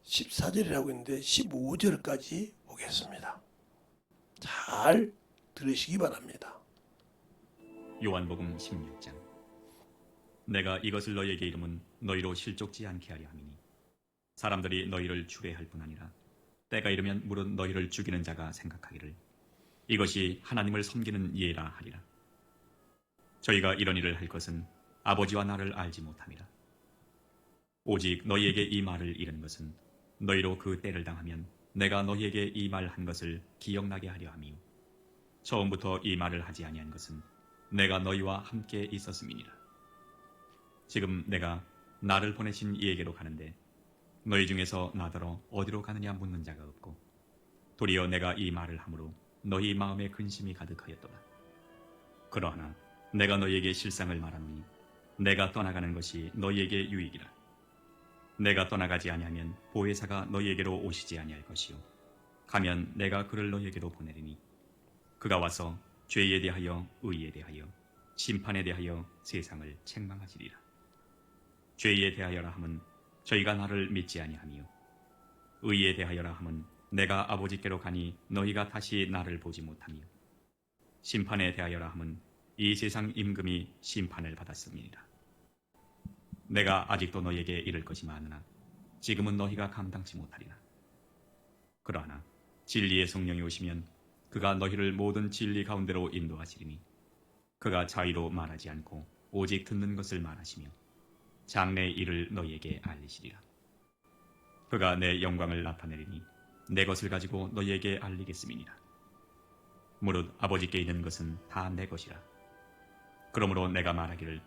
14절이라고 했는데 15절까지 보겠습니다. 잘 들으시기 바랍니다. 요한복음 16장. 내가 이것을 너희에게 이름은 너희로 실족지 않게 하려 함이니 사람들이 너희를 추례할 뿐 아니라 때가 이르면 무릇 너희를 죽이는 자가 생각하기를 이것이 하나님을 섬기는 예라 하리라. 저희가 이런 일을 할 것은 아버지와 나를 알지 못함이라. 오직 너희에게 이 말을 이르는 것은 너희로 그 때를 당하면 내가 너희에게 이 말 한 것을 기억나게 하려 함이요 처음부터 이 말을 하지 아니한 것은 내가 너희와 함께 있었음이니라. 지금 내가 나를 보내신 이에게로 가는데 너희 중에서 나더러 어디로 가느냐 묻는 자가 없고 도리어 내가 이 말을 함으로 너희 마음에 근심이 가득하였도다. 그러하나 내가 너희에게 실상을 말하노니 내가 떠나가는 것이 너희에게 유익이라. 내가 떠나가지 아니하면 보혜사가 너희에게로 오시지 아니할 것이요 가면 내가 그를 너희에게로 보내리니 그가 와서 죄에 대하여 의에 대하여 심판에 대하여 세상을 책망하시리라. 죄에 대하여라 함은 저희가 나를 믿지 아니하며 의에 대하여라 함은 내가 아버지께로 가니 너희가 다시 나를 보지 못하며 심판에 대하여라 함은 이 세상 임금이 심판을 받았음이니라. 내가 아직도 너희에게 이를 것이 많으나 지금은 너희가 감당치 못하리라. 그러나 진리의 성령이 오시면 그가 너희를 모든 진리 가운데로 인도하시리니 그가 자의로 말하지 않고 오직 듣는 것을 말하시며 장래의 일을 너희에게 알리시리라. 그가 내 영광을 나타내리니 내 것을 가지고 너희에게 알리겠음이니라. 무릇 아버지께 있는 것은 다 내 것이라. 그러므로 내가 말하기를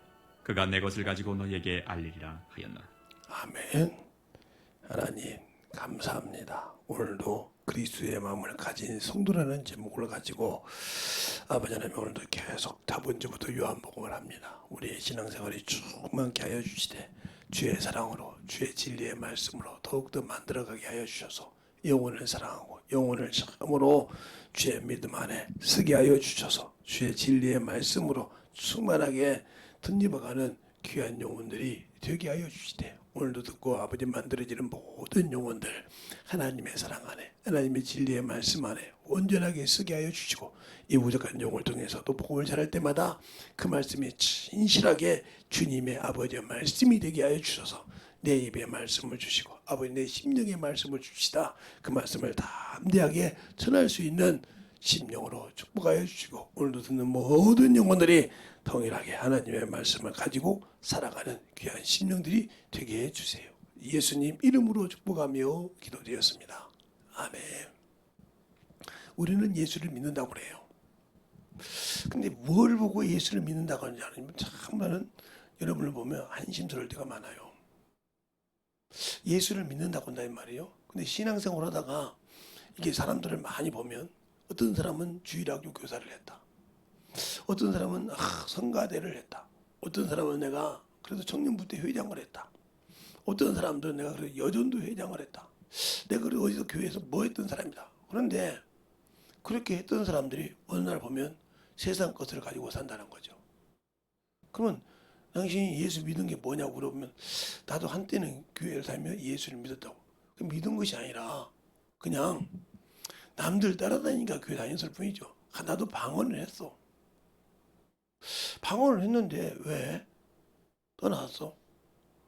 그가 내 것을 가지고 너희에게 알리리라 하였노라. 아멘. 하나님 감사합니다. 오늘도 그리스도의 마음을 가진 성도라는 제목을 가지고 아버지 하나님 오늘도 계속 다번주부터 요한복음을 합니다. 우리의 신앙생활이 충만케 하여 주시되 주의 사랑으로 주의 진리의 말씀으로 더욱더 만들어가게 하여 주셔서 영혼을 사랑하고 영혼을 참으로 주의 믿음 안에 쓰게 하여 주셔서 주의 진리의 말씀으로 충만하게 덧입어가는 귀한 영혼들이 되게 하여 주시되 오늘도 듣고 아버지 만들어지는 모든 영혼들 하나님의 사랑 안에 하나님의 진리의 말씀 안에 온전하게 쓰게 하여 주시고 이 부족한 영혼을 통해서도 복음을 전할 때마다 그 말씀이 진실하게 주님의 아버지의 말씀이 되게 하여 주셔서 내 입에 말씀을 주시고 아버지 내 심령의 말씀을 주시다 그 말씀을 담대하게 전할 수 있는 심령으로 축복하여 주시고 오늘도 듣는 모든 영혼들이 동일하게 하나님의 말씀을 가지고 살아가는 귀한 심령들이 되게 해주세요. 예수님 이름으로 축복하며 기도드렸습니다. 아멘. 우리는 예수를 믿는다고 그래요. 근데 뭘 보고 예수를 믿는다고 하는지 아니면 참 많은 여러분을 보면 한심스러울 때가 많아요. 예수를 믿는다고 한다는 말이에요. 근데 신앙생활 하다가 이게 사람들을 많이 보면 어떤 사람은 주일학교 교사를 했다. 어떤 사람은 성가대를 했다. 어떤 사람은 내가 그래도 청년부 때 회장을 했다. 어떤 사람들은 내가 그래도 여전도 회장을 했다. 내가 그래도 어디서 교회에서 뭐 했던 사람이다. 그런데 그렇게 했던 사람들이 어느 날 보면 세상 것을 가지고 산다는 거죠. 그러면 당신이 예수 믿은 게 뭐냐고 물어보면 나도 한때는 교회를 다니며 예수를 믿었다고. 믿은 것이 아니라 그냥 남들 따라다니니까 교회 다녔을 뿐이죠. 나도 방언을 했어. 방언을 했는데 왜 떠나왔어?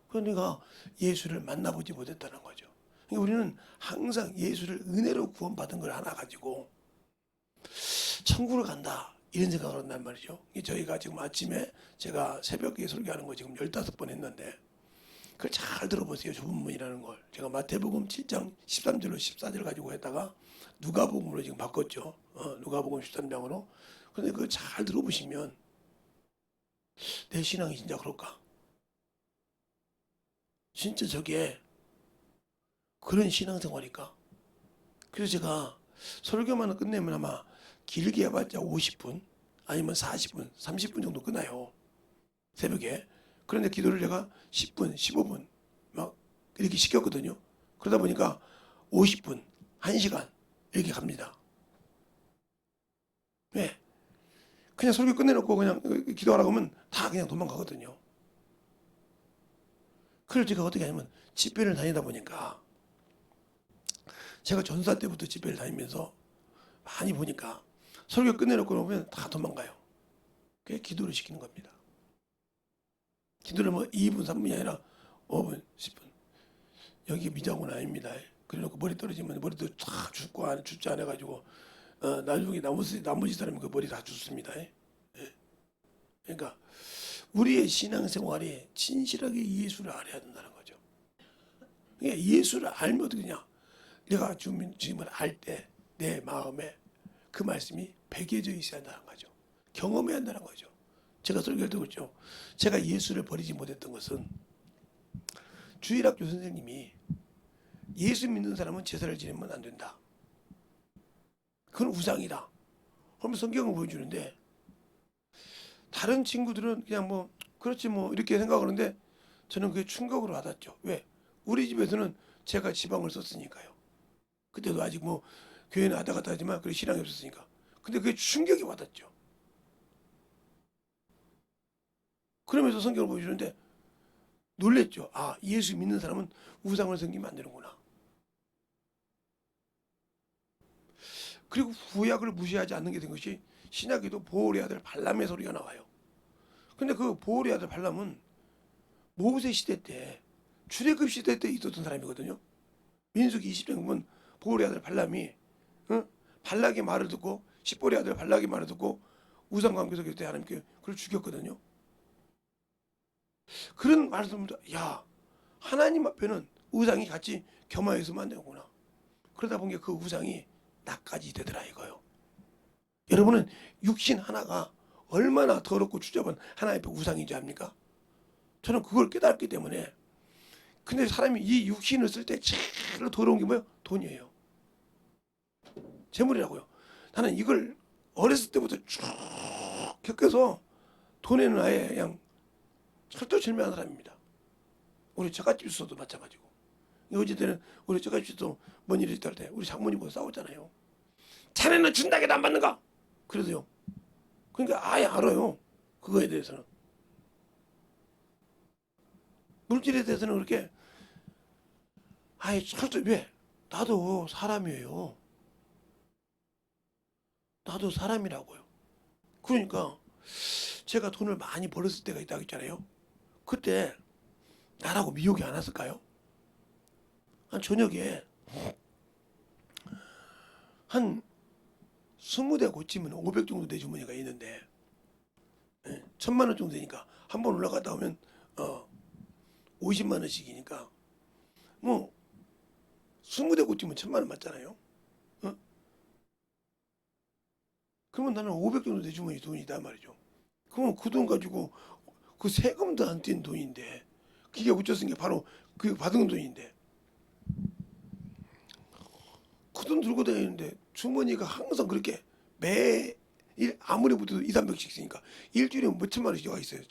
그러니까 예수를 만나보지 못했다는 거죠. 그러니까 우리는 항상 예수를 은혜로 구원받은 걸 하나 가지고 천국을 간다 이런 생각을 한단 말이죠. 저희가 지금 아침에 제가 새벽에 설교하는 거 지금 15번 했는데 그걸 잘 들어보세요. 좁은 문이라는 걸. 제가 마태복음 7장 13절로 14절 가지고 했다가 누가복음으로 지금 바꿨죠. 누가복음 13장으로. 그런데 그걸 잘 들어보시면 내 신앙이 진짜 그럴까? 진짜 저게 그런 신앙생활일까? 그래서 제가 설교만 끝내면 아마 길게 해봤자 50분 아니면 40분, 30분 정도 끝나요. 새벽에. 그런데 기도를 제가 10분, 15분 막 이렇게 시켰거든요. 그러다 보니까 50분, 1시간 이렇게 갑니다. 왜? 그냥 설교 끝내놓고 그냥 기도하라고 하면 다 그냥 도망가거든요. 그래서 제가 어떻게 하냐면 집회를 다니다 보니까 제가 전사 때부터 집회를 다니면서 많이 보니까 설교 끝내놓고 보면 다 도망가요. 그게 기도를 시키는 겁니다. 기도를 뭐 2분, 3분이 아니라 5분, 10분. 여기 미장원 아닙니다. 그래놓고 머리 떨어지면 머리도 다 죽지 않아가지고 나중에 나머지 사람이 그 머리 다 죽습니다. 예. 그러니까 우리의 신앙생활이 진실하게 예수를 알아야 된다는 거죠. 그러니까 예수를 알면 어떻게 되냐? 내가 주님을 알 때 내 마음에 그 말씀이 배겨져 있어야 한다는 거죠. 경험해야 한다는 거죠. 제가 설교를 듣고 있죠. 제가 예수를 버리지 못했던 것은 주일학교 선생님이 예수 믿는 사람은 제사를 지내면 안 된다. 그건 우상이다. 그러면 성경을 보여주는데 다른 친구들은 그냥 뭐 그렇지 뭐 이렇게 생각하는데 저는 그게 충격으로 와닿죠. 왜? 우리 집에서는 제가 지방을 썼으니까요. 그때도 아직 뭐 교회는 왔다 갔다 하지만 그 신앙이 없었으니까. 근데 그게 충격이 와닿죠. 그러면서 성경을 보여주는데 놀랬죠. 아, 예수 믿는 사람은 우상을 섬기면 안 되는구나. 그리고 구약을 무시하지 않는 게 된 것이 신약에도 보올의 아들 발람의 소리가 나와요. 근데 그 보올의 아들 발람은 모세 시대 때 출애굽 시대 때 있었던 사람이거든요. 민수기 20장 보면 보올의 아들 발람이 발락의 말을 듣고 십볼의 아들 발락의 말을 듣고 우상 관계 속에 때 하나님께 그를 죽였거든요. 그런 말씀도 야 하나님 앞에는 우상이 같이 겸하여서만 안 되는구나. 그러다 보니까 그 우상이 나까지 되더라 이거요. 여러분은 육신 하나가 얼마나 더럽고 추잡한 하나님 앞에 우상인지 압니까? 저는 그걸 깨달았기 때문에. 근데 사람이 이 육신을 쓸 때 제일 더러운 게 뭐예요? 돈이에요. 재물이라고요. 나는 이걸 어렸을 때부터 쭉 겪어서 돈에는 아예 그냥 철두철미한 사람입니다. 우리 처갓집에서도 마찬가지고. 어제때는 우리 처갓집에서도 뭔 일이 있다 할 때 우리 장모님하고 싸웠잖아요. 자네는 준다게도 안 받는가? 그래도요. 그러니까 아예 알아요. 그거에 대해서는. 물질에 대해서는 그렇게 아예 철저히 왜? 나도 사람이에요. 나도 사람이라고요. 그러니까 제가 돈을 많이 벌었을 때가 있다고 했잖아요. 그때 나라고 미혹이 안 왔을까요? 한 저녁에 한 20대 고치면 500 정도 내 주머니가 있는데 1000만 원 정도 되니까 한 번 올라갔다 오면 50만 원씩이니까 뭐 20대 고치면 1000만 원 맞잖아요. 그러면 나는 500 정도 내 주머니 돈이 있단 말이죠. 그러면 그 돈 가지고 그 세금도 안 뗀 돈인데 기계 붙였으니까 바로 그 받은 돈인데 그 돈 들고 다니는데 주머니가 항상 그렇게 매일 아무리 붙어도 2, 300씩 있으니까 일주일에 몇 천만 원씩 와 있어요.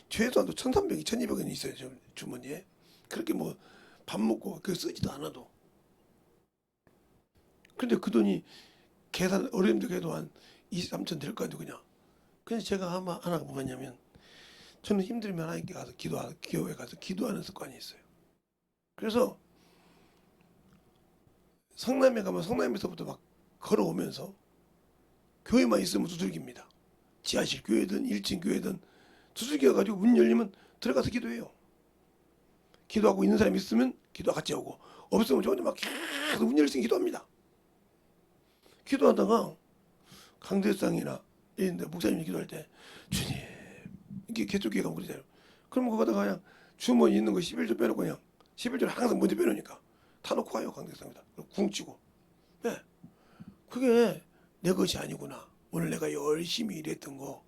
최소한도 1,300, 1,200원이 있어요. 주머니에. 그렇게 뭐 밥 먹고 그 쓰지도 않아도. 근데 그 돈이 계산 어려움도 해도 한 2, 3천 될 거 아니에요 그냥. 그래서 제가 하나가 뭐냐면 저는 힘들면 하나님께 가서 교회 가서 기도하는 습관이 있어요. 그래서 성남에 가면 성남에서부터 막 걸어오면서 교회만 있으면 두들깁니다. 지하실 교회든 1층 교회든 두들겨가지고 문 열리면 들어가서 기도해요. 기도하고 있는 사람이 있으면 기도 같이 하고 없으면 저 혼자 막 계속 문 열리면 기도합니다. 기도하다가 강대상이나 이런데 목사님이 기도할 때 주님 이게 개쪽기가 가면 그러잖아요. 그러면 거기다가 그냥 주머니 있는 거 11조 빼놓고 그냥 11조를 항상 먼저 빼놓으니까 다 놓고 와요 강대상에다. 궁치고. 네. 그게 내 것이 아니구나. 오늘 내가 열심히 일했던 거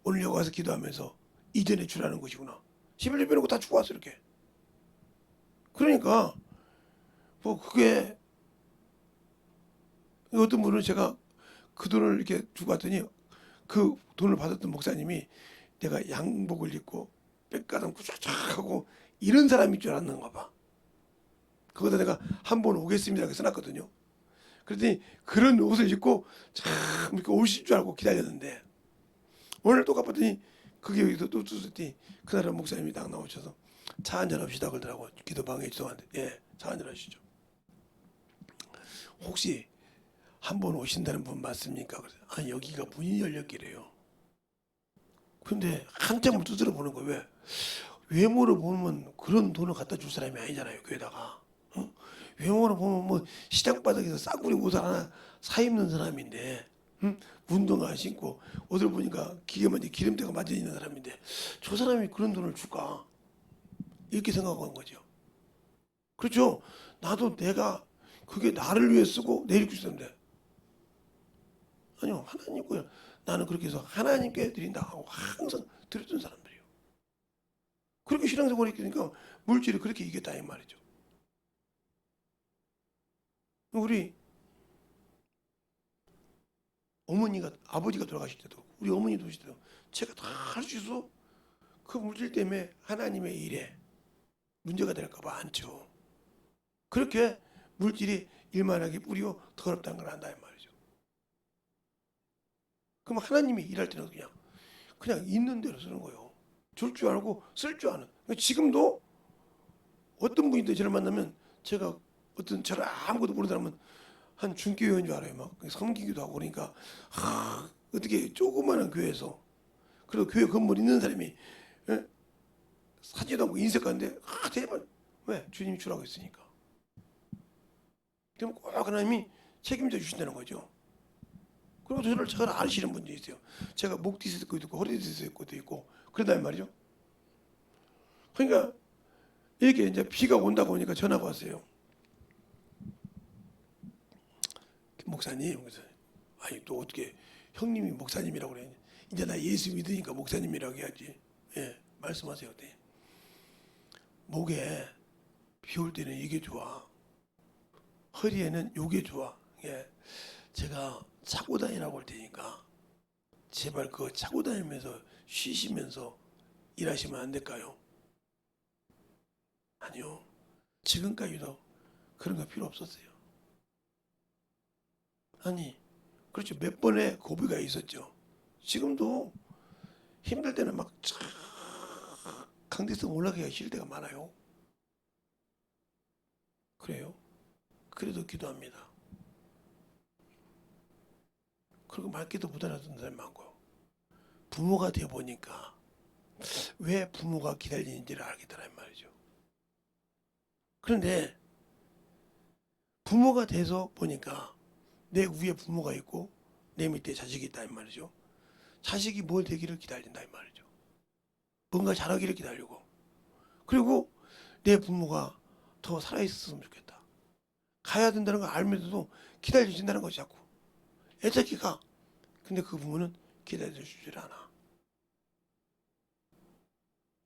오늘 여기 와서 기도하면서 이전에 주라는 것이구나. 11조 빼놓고 다 주고 왔어 이렇게. 그러니까 뭐 그게 어떤 분은 제가 그 돈을 이렇게 주고 왔더니 그 돈을 받았던 목사님이 내가 양복을 입고 백가당 꾸쫙쫙 하고 이런 사람일 줄 알았는가 봐. 그거다 내가 한번 오겠습니다 이렇게 써놨거든요. 그랬더니 그런 옷을 입고 참 이렇게 오실 줄 알고 기다렸는데 오늘 또 가봤더니 그게 여기서 또 tus었더니 그날은 목사님이 딱 나오셔서 차 한잔 합시다 그러더라고. 기도방에 죄송한데 예, 차 한잔 하시죠. 혹시 한 번 오신다는 분 맞습니까? 그래서 아니 여기가 문이 열렸기래요. 근데 한참을 두드려 보는 거예요. 왜? 외모를 보면 그런 돈을 갖다 줄 사람이 아니잖아요. 교회다가. 어? 외모를 보면 뭐 시장 바닥에서 싸구려 옷을 하나 사 입는 사람인데, 응? 운동화 신고 옷을 보니까 기계만 기름때가 맞아 있는 사람인데 저 사람이 그런 돈을 줄까? 이렇게 생각하는 거죠. 그렇죠? 나도 내가 그게 나를 위해 쓰고 내일 주는데 아니요 하나님께 나는 그렇게 해서 하나님께 드린다 하고 항상 드렸던 사람들이에요. 그렇게 신앙생활을 했으니까 물질이 그렇게 이겼다 이 말이죠. 우리 어머니가 아버지가 돌아가실 때도 우리 어머니 도실 때도 제가 다 할 수 있어 그 물질 때문에 하나님의 일에 문제가 될까봐 않죠. 그렇게 물질이 일만하게 뿌리고 더럽다는 걸 안다 이 말이죠. 그럼 하나님이 일할 때는 그냥 있는 대로 쓰는 거예요. 줄 줄 알고 쓸 줄 아는. 지금도 어떤 분인데 저를 만나면 제가 어떤 저를 아무것도 모르는 사람은 한 중교회인 줄 알아요. 막 섬기기도 하고 그러니까 어떻게 조그마한 교회에서 그리고 교회 건물 있는 사람이 예? 사지도 않고 인색한데 제발 왜 주님이 주라고 했으니까. 그럼 꼭 하나님이 책임져 주신다는 거죠. 그리고 저를 잘 아시는 분들이 있어요. 제가 목 디스크도 있고 허리 디스크도 있고 그런단 말이죠. 그러니까 이렇게 이제 비가 온다 보니까 전화가 왔어요. 목사님, 그래서 아니 또 어떻게 형님이 목사님이라고 그래? 이제 나 예수 믿으니까 목사님이라고 해야지. 예, 말씀하세요. 네. 목에 비 올 때는 이게 좋아. 허리에는 요게 좋아. 예, 제가 차고 다니라고 할 테니까 제발 그거 차고 다니면서 쉬시면서 일하시면 안 될까요? 아니요. 지금까지도 그런 거 필요 없었어요. 아니, 그렇죠. 몇 번의 고비가 있었죠. 지금도 힘들 때는 막 강대성 올라가기가 싫을 때가 많아요. 그래요. 그래도 기도합니다. 그리고 말기도 못하는 사람이 많고요. 부모가 되어 보니까 왜 부모가 기다리는지를 알겠더란 말이죠. 그런데 부모가 돼서 보니까 내 위에 부모가 있고 내 밑에 자식이 있다 이 말이죠. 자식이 뭘 되기를 기다린다 이 말이죠. 뭔가 잘하기를 기다리고 그리고 내 부모가 더 살아있었으면 좋겠다. 가야 된다는 걸 알면서도 기다려준다는 것이 자꾸 애착이 가. 근데 그 부모는 기다려주질 않아.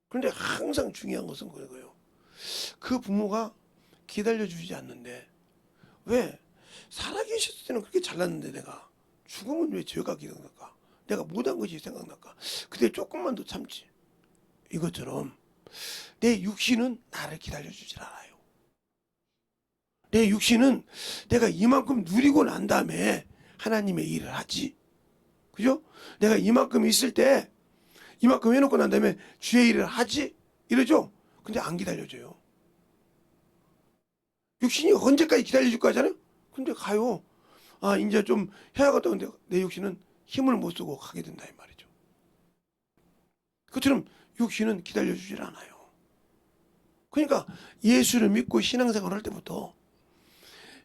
그런데 항상 중요한 것은 그거예요. 그 부모가 기다려주지 않는데 왜 살아계셨을 때는 그렇게 잘났는데 내가 죽으면 왜 죄가 기억날까? 내가 못한 것이 생각날까? 그때 조금만 더 참지. 이것처럼 내 육신은 나를 기다려주질 않아요. 내 육신은 내가 이만큼 누리고 난 다음에 하나님의 일을 하지. 그죠? 내가 이만큼 있을 때 이만큼 해놓고 난 다음에 주의 일을 하지. 이러죠? 근데 안 기다려줘요. 육신이 언제까지 기다려줄까 하잖아요? 근데 가요. 아, 이제 좀 해야겠다. 근데 내 육신은 힘을 못 쓰고 가게 된다 이 말이죠. 그처럼 육신은 기다려주질 않아요. 그러니까 예수를 믿고 신앙생활 할 때부터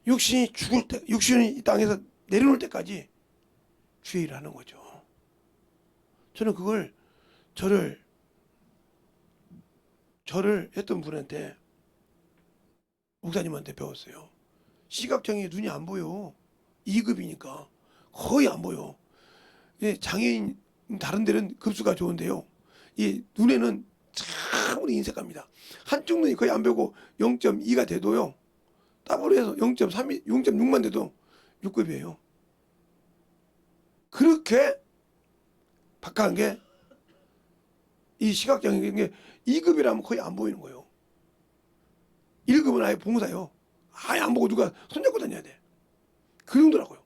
육신이 죽을 때, 육신이 이 땅에서 내려올 때까지 주의 일을 하는 거죠. 저는 그걸 저를 했던 분한테 목사님한테 배웠어요. 시각장애 눈이 안 보여. 2급이니까 거의 안 보여. 장애인 다른 데는 급수가 좋은데요. 이 눈에는 참으로 인색합니다. 한쪽 눈이 거의 안 보고 0.2가 돼도요. 더블 해서 0.3이 0.6만 돼도 6급이에요. 그렇게 박한 게 이 시각장애인 게 2급이라면 거의 안 보이는 거예요. 1급은 아예 봉사요. 아예 안 보고 누가 손잡고 다녀야 돼. 그 정도라고요.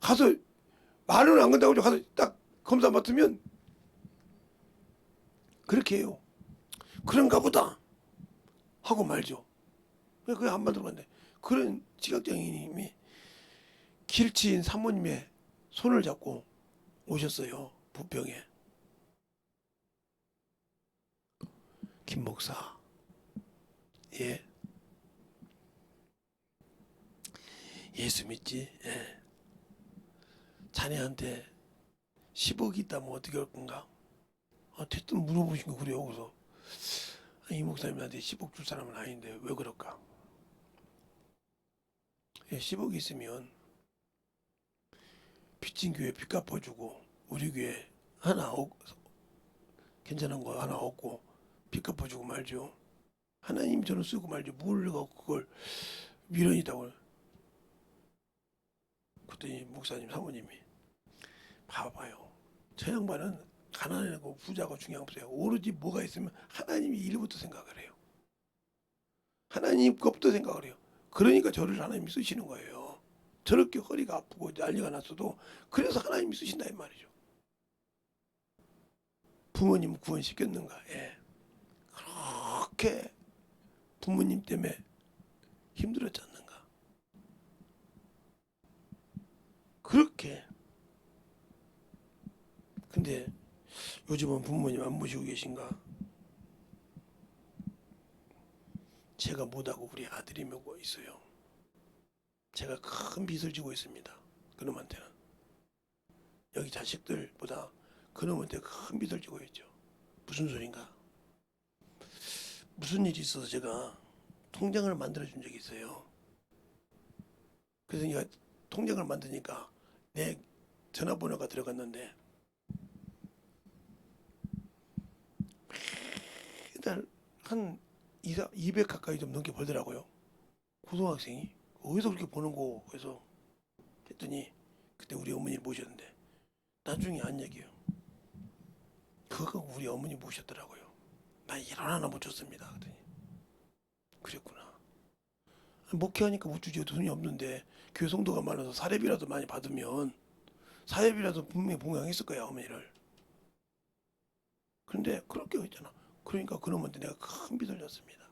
가서 말은 안 건다고 가서 딱 검사 맡으면 그렇게 해요. 그런가 보다 하고 말죠. 왜 그게 안 만들어갔는데 그런 지각장애인님이 길치인 사모님의 손을 잡고 오셨어요. 부평에. 김 목사. 예. 예수 믿지? 예. 자네한테 10억이 있다면 어떻게 할 건가? 대뜸 물어보신 거 그래요. 그래서 이 목사님한테 10억 줄 사람은 아닌데 왜 그럴까? 예, 10억이 있으면 빚진 교회 빚 갚아주고 우리 교회 괜찮은 거 하나 얻고 빚 갚아주고 말죠. 하나님 저는 쓰고 말죠. 뭘 내가 그걸 미련이다고. 그랬더니 목사님 사모님이 봐봐요. 저 양반은 가난하고 부자고 중요한 없어요. 오로지 뭐가 있으면 하나님이 일부터 생각을 해요. 하나님 것부터 생각을 해요. 그러니까 저를 하나님이 쓰시는 거예요. 저렇게 허리가 아프고 난리가 났어도 그래서 하나님이 쓰신다 이 말이죠. 부모님 구원시켰는가? 예. 그렇게 부모님 때문에 힘들었지 않는가? 그렇게. 근데 요즘은 부모님 안 모시고 계신가? 제가 못하고 우리 아들이 몇 있어요. 제가 큰 빚을 지고 있습니다. 그놈한테는. 여기 자식들보다 그놈한테 큰 빚을 지고 있죠. 무슨 소린가? 무슨 일이 있어서 제가 통장을 만들어 준 적이 있어요. 그래서 내가 통장을 만드니까 내 전화번호가 들어갔는데 매달 한 200 가까이 좀 넘게 벌더라고요. 고등학생이 어디서 그렇게 버는 거? 그래서 했더니 그때 우리 어머니 모셨는데 나중에 안 얘기해요. 그거 우리 어머니 모셨더라고요. 나 1원 하나 못 줬습니다. 그랬더니 그랬구나. 목회하니까 못 주지. 돈이 없는데 교회 성도가 많아서 사례비라도 많이 받으면 사례비라도 분명히 봉양했을 거야 어머니를. 그런데 그렇게 했잖아. 그러니까 그놈한테 내가 큰 빚을 졌습니다.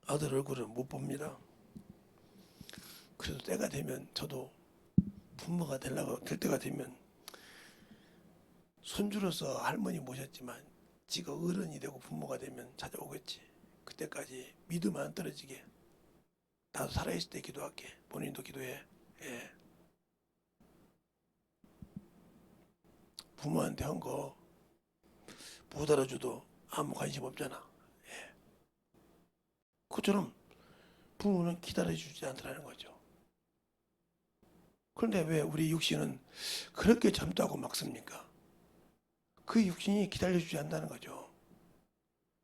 아들 얼굴을 못 봅니다. 그래도 때가 되면 저도 부모가 될 때가 되면 손주로서 할머니 모셨지만 지가 어른이 되고 부모가 되면 찾아오겠지. 그때까지 믿음 안 떨어지게 나도 살아있을 때 기도할게. 본인도 기도해. 예. 부모한테 한 거 못 알아줘도 아무 관심 없잖아. 예. 그처럼 부모는 기다려주지 않더라는 거죠. 그런데 왜 우리 육신은 그렇게 젊다고 막습니까? 그 육신이 기다려주지 않는다는 거죠.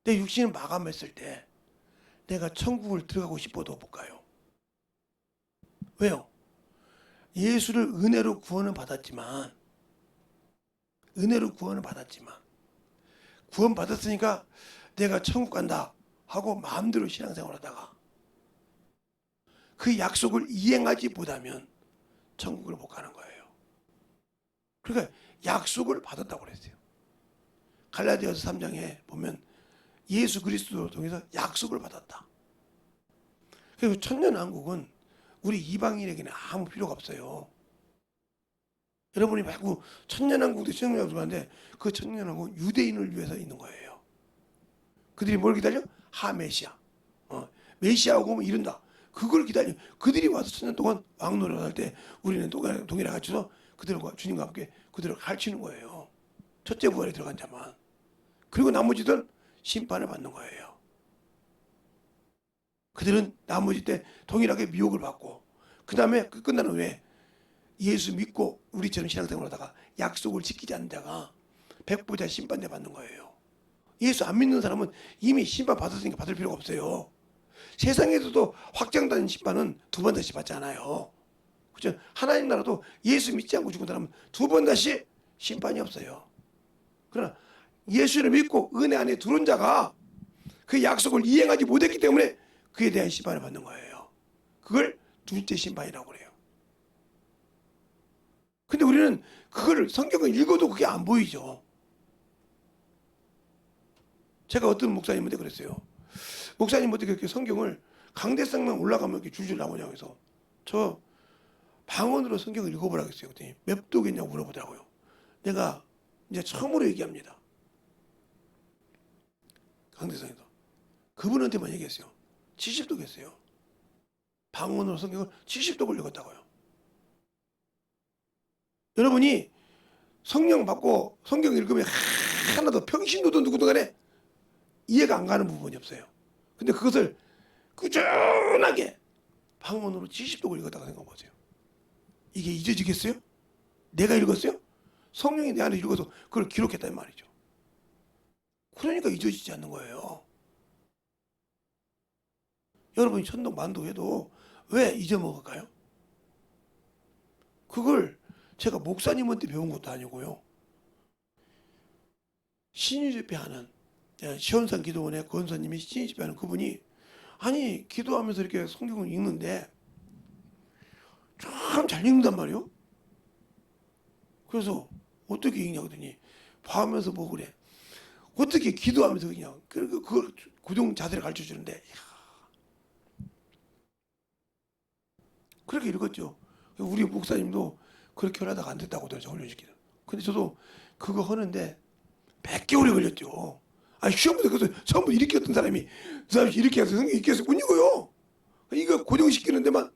내 육신을 마감했을 때 내가 천국을 들어가고 싶어도 못 가요. 왜요? 예수를 은혜로 구원을 받았지만 구원 받았으니까 내가 천국 간다 하고 마음대로 신앙생활 하다가 그 약속을 이행하지 못하면 천국을 못 가는 거예요. 그러니까 약속을 받았다고 그랬어요. 갈라디아서 3장에 보면 예수 그리스도를 통해서 약속을 받았다. 그리고 천년왕국은 우리 이방인에게는 아무 필요가 없어요. 여러분이 자꾸 천년왕국도 천년왕국 하는데 그 천년왕국은 유대인을 위해서 있는 거예요. 그들이 뭘 기다려? 하메시아. 메시아가 오면 이른다. 그걸 기다려. 그들이 와서 천년 동안 왕노릇 할 때 우리는 동일하게 갖춰서 그들과 주님과 함께 그들을 가르치는 거예요. 첫째 부활에 들어간 자만. 그리고 나머지들 심판을 받는 거예요. 그들은 나머지 때 동일하게 미혹을 받고 그 다음에 끝나는 후에 예수 믿고 우리처럼 신앙생활을 하다가 약속을 지키지 않는 자가 백보자 심판대 받는 거예요. 예수 안 믿는 사람은 이미 심판 받았으니까 받을 필요가 없어요. 세상에서도 확정된 심판은 두 번 다시 받지 않아요. 그렇죠? 하나님 나라도 예수 믿지 않고 죽은 사람은 두 번 다시 심판이 없어요. 그러나 예수를 믿고 은혜 안에 들어온 자가 그 약속을 이행하지 못했기 때문에 그에 대한 심판을 받는 거예요. 그걸 둘째 심판이라고 그래요. 근데 우리는 그걸 성경을 읽어도 그게 안 보이죠. 제가 어떤 목사님한테 그랬어요. 목사님 어떻게 이렇게 성경을 강대상만 올라가면 이렇게 줄줄 나오냐고 해서 저 방언으로 성경을 읽어보라고 했어요. 그랬더니 몇 독이냐고 물어보더라고요. 내가 이제 처음으로 얘기합니다. 강대상에서. 그분한테만 얘기했어요. 70독 했어요. 방언으로 성경을 70독을 읽었다고요. 여러분이 성령 받고 성경 읽으면 하나도 평신도든 누구든 간에 이해가 안 가는 부분이 없어요. 근데 그것을 꾸준하게 방언으로 70독을 읽었다고 생각해 보세요. 이게 잊어지겠어요? 내가 읽었어요? 성령이 내 안에 읽어서 그걸 기록했단 말이죠. 그러니까 잊어지지 않는 거예요. 여러분이 천독 만독 해도 왜 잊어먹을까요? 그걸 제가 목사님한테 배운 것도 아니고요. 신유집회하는 시원산 기도원의 권사님이 신유집회하는 그분이 아니 기도하면서 이렇게 성경을 읽는데 참 잘 읽는단 말이에요. 그래서 어떻게 읽냐 그러더니 봐하면서 뭐 그래. 어떻게 기도하면서 그냥 그걸 고정 자세를 가르쳐 주는데 그렇게 읽었죠. 우리 목사님도 그렇게 하다가 안 됐다고 하더라고요. 훈련시키는. 근데 저도 그거 하는데 100개월이 걸렸죠. 아니 시험부터 그래서 처음부터 이렇게 했던 사람이 그 사람이 이렇게 해서 성경 이렇게 해서 못 읽어요. 이거 고정시키는 데만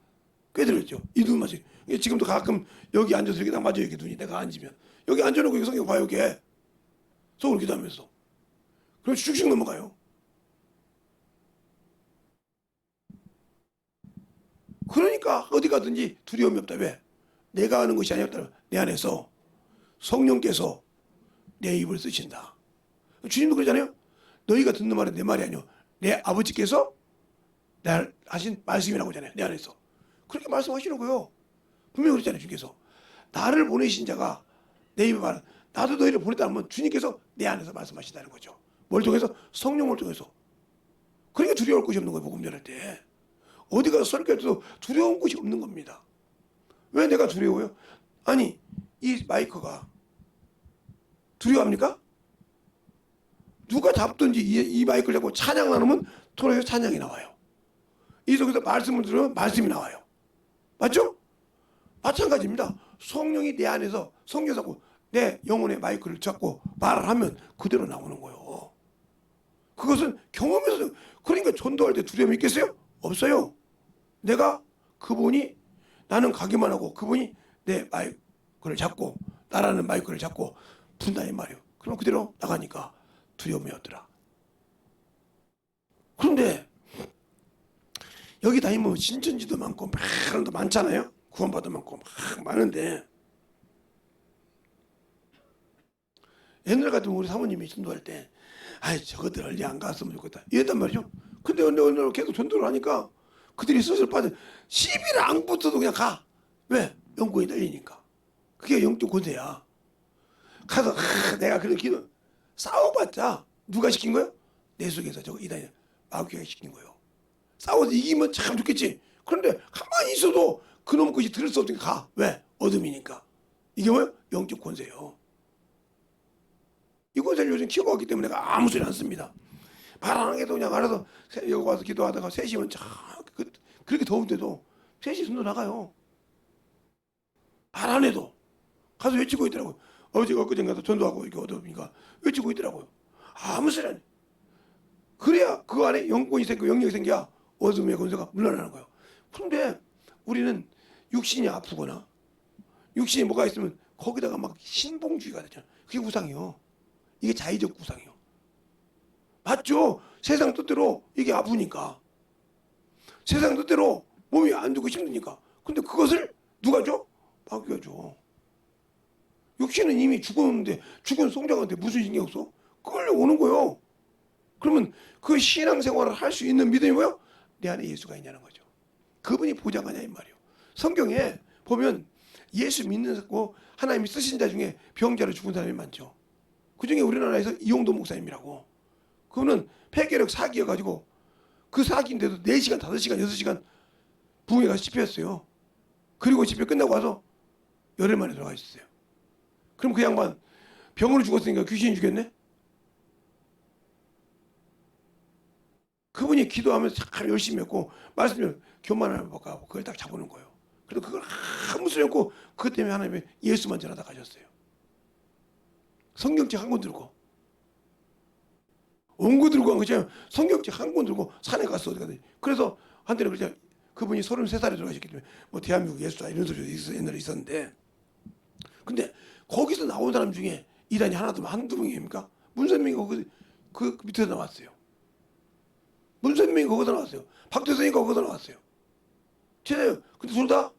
꽤 들었죠. 이 눈 맞아요. 지금도 가끔 여기 앉아서 이렇게 딱 맞아요. 이렇게 눈이 내가 앉으면 여기 앉아놓고 이거 성경 봐요. 이게 속으로 기도하면서 그럼 슉슉 넘어가요. 그러니까 어디 가든지 두려움이 없다. 왜? 내가 하는 것이 아니었다. 내 안에서 성령께서 내 입을 쓰신다. 주님도 그러잖아요. 너희가 듣는 말은 내 말이 아니오. 내 아버지께서 날 하신 말씀이라고 하잖아요. 내 안에서. 그렇게 말씀하시는 거예요. 분명히 그랬잖아요. 주님께서. 나를 보내신 자가 내 입에 말은 나도 너희를 보냈다 하면 주님께서 내 안에서 말씀하신다는 거죠. 뭘 통해서? 성령을 통해서. 그러니까 두려울 것이 없는 거예요. 복음 전할 때. 어디 가서 설교할 때도 두려운 것이 없는 겁니다. 왜 내가 두려워요? 아니 이 마이크가 두려워합니까? 누가 잡든지 이 마이크를 잡고 찬양 나누면 통해서 찬양이 나와요. 이 속에서 말씀을 들으면 말씀이 나와요. 맞죠? 마찬가지입니다. 성령이 내 안에서 성령 잡고 내 영혼의 마이크를 잡고 말을 하면 그대로 나오는 거예요. 그것은 경험에서. 그러니까 전도할 때 두려움이 있겠어요? 없어요. 내가 그분이 나는 가기만 하고 그분이 내 마이크를 잡고 나라는 마이크를 잡고 분다 이 말이에요. 그럼 그대로 나가니까 두려움이 없더라. 그런데 여기 다니면 신천지도 많고 막 사람도 많잖아요. 구원받도 많고 막 많은데 옛날 같으면 우리 사모님이 전도할 때 아이 저것들 얼리 안 갔으면 좋겠다 이랬단 말이죠. 근데 어느 계속 전도를 하니까 그들이 슬슬 빠져. 시비를 안 붙어도 그냥 가. 왜? 영권이 떨리니까. 그게 영적 권세야. 가서 내가 그런 기도 싸워봤자 누가 시킨 거야? 내 속에서 저거 이단이 마귀가 시킨 거예요. 싸워서 이기면 참 좋겠지. 그런데 가만히 있어도 그놈 것이 들을 수 없으니까 가. 왜? 어둠이니까. 이게 뭐예요? 영적 권세예요. 이 권세를 요즘 키워왔기 때문에 내가 아무 소리 안 씁니다. 말 안 해도 그냥 알아서 여기 와서 기도하다가 3시면 그렇게 더운데도 3시 순도 나가요. 말 안 해도 가서 외치고 있더라고요. 어제가 엊그젠가도 전도하고 이렇게 어두우니까 외치고 있더라고요. 아무 소리 안 해. 그래야 그 안에 영권이 생기고 영역이 생겨야 어둠의 권세가 물러나는 거예요. 그런데 우리는 육신이 아프거나 육신이 뭐가 있으면 거기다가 막 신봉주의가 되잖아요. 그게 우상이요. 이게 자의적 우상이요. 맞죠? 세상 뜻대로 이게 아프니까. 세상 뜻대로 몸이 안 좋고 힘드니까. 근데 그것을 누가 줘? 마귀가 줘. 육신은 이미 죽었는데 죽은 송장한테 무슨 신경 써? 끌려오는 거예요. 그러면 그 신앙생활을 할 수 있는 믿음이 뭐예요? 내 안에 예수가 있냐는 거죠. 그분이 보장하냐 이 말이에요. 성경에 보면 예수 믿는 거 하나님이 쓰신 자 중에 병자로 죽은 사람이 많죠. 그중에 우리나라에서 이용도 목사님이라고. 그분은 폐결핵 사기여가지고 그 사기인데도 4시간, 5시간, 6시간 부흥회 가서 집회했어요. 그리고 집회 끝나고 와서 열흘 만에 들어가 있었어요. 그럼 그 양반 병으로 죽었으니까 귀신이 죽였네? 그분이 기도하면서 참 열심히 했고 말씀을 교만을 볼까 그걸 딱 잡아놓은 거예요. 그래도 그걸 아무 소리 없고 그것 때문에 하나님이 예수만 전하다 가셨어요. 성경책 한 권 들고 원고 들고 간 거죠. 성경책 한 권 들고 산에 갔어. 어디 가더니 그래서 한때는 그냥 그분이 33살에 돌아가셨기 때문에 뭐 대한민국 예수다 이런 소리가 옛날에 있었는데 근데 거기서 나온 사람 중에 이단이 하나도 한두 명입니까? 문선명이 그 밑에서 나왔어요. 문선명이 거기서 나왔어요. 박대선이 거기서 나왔어요. 진짜요. 근데 둘 다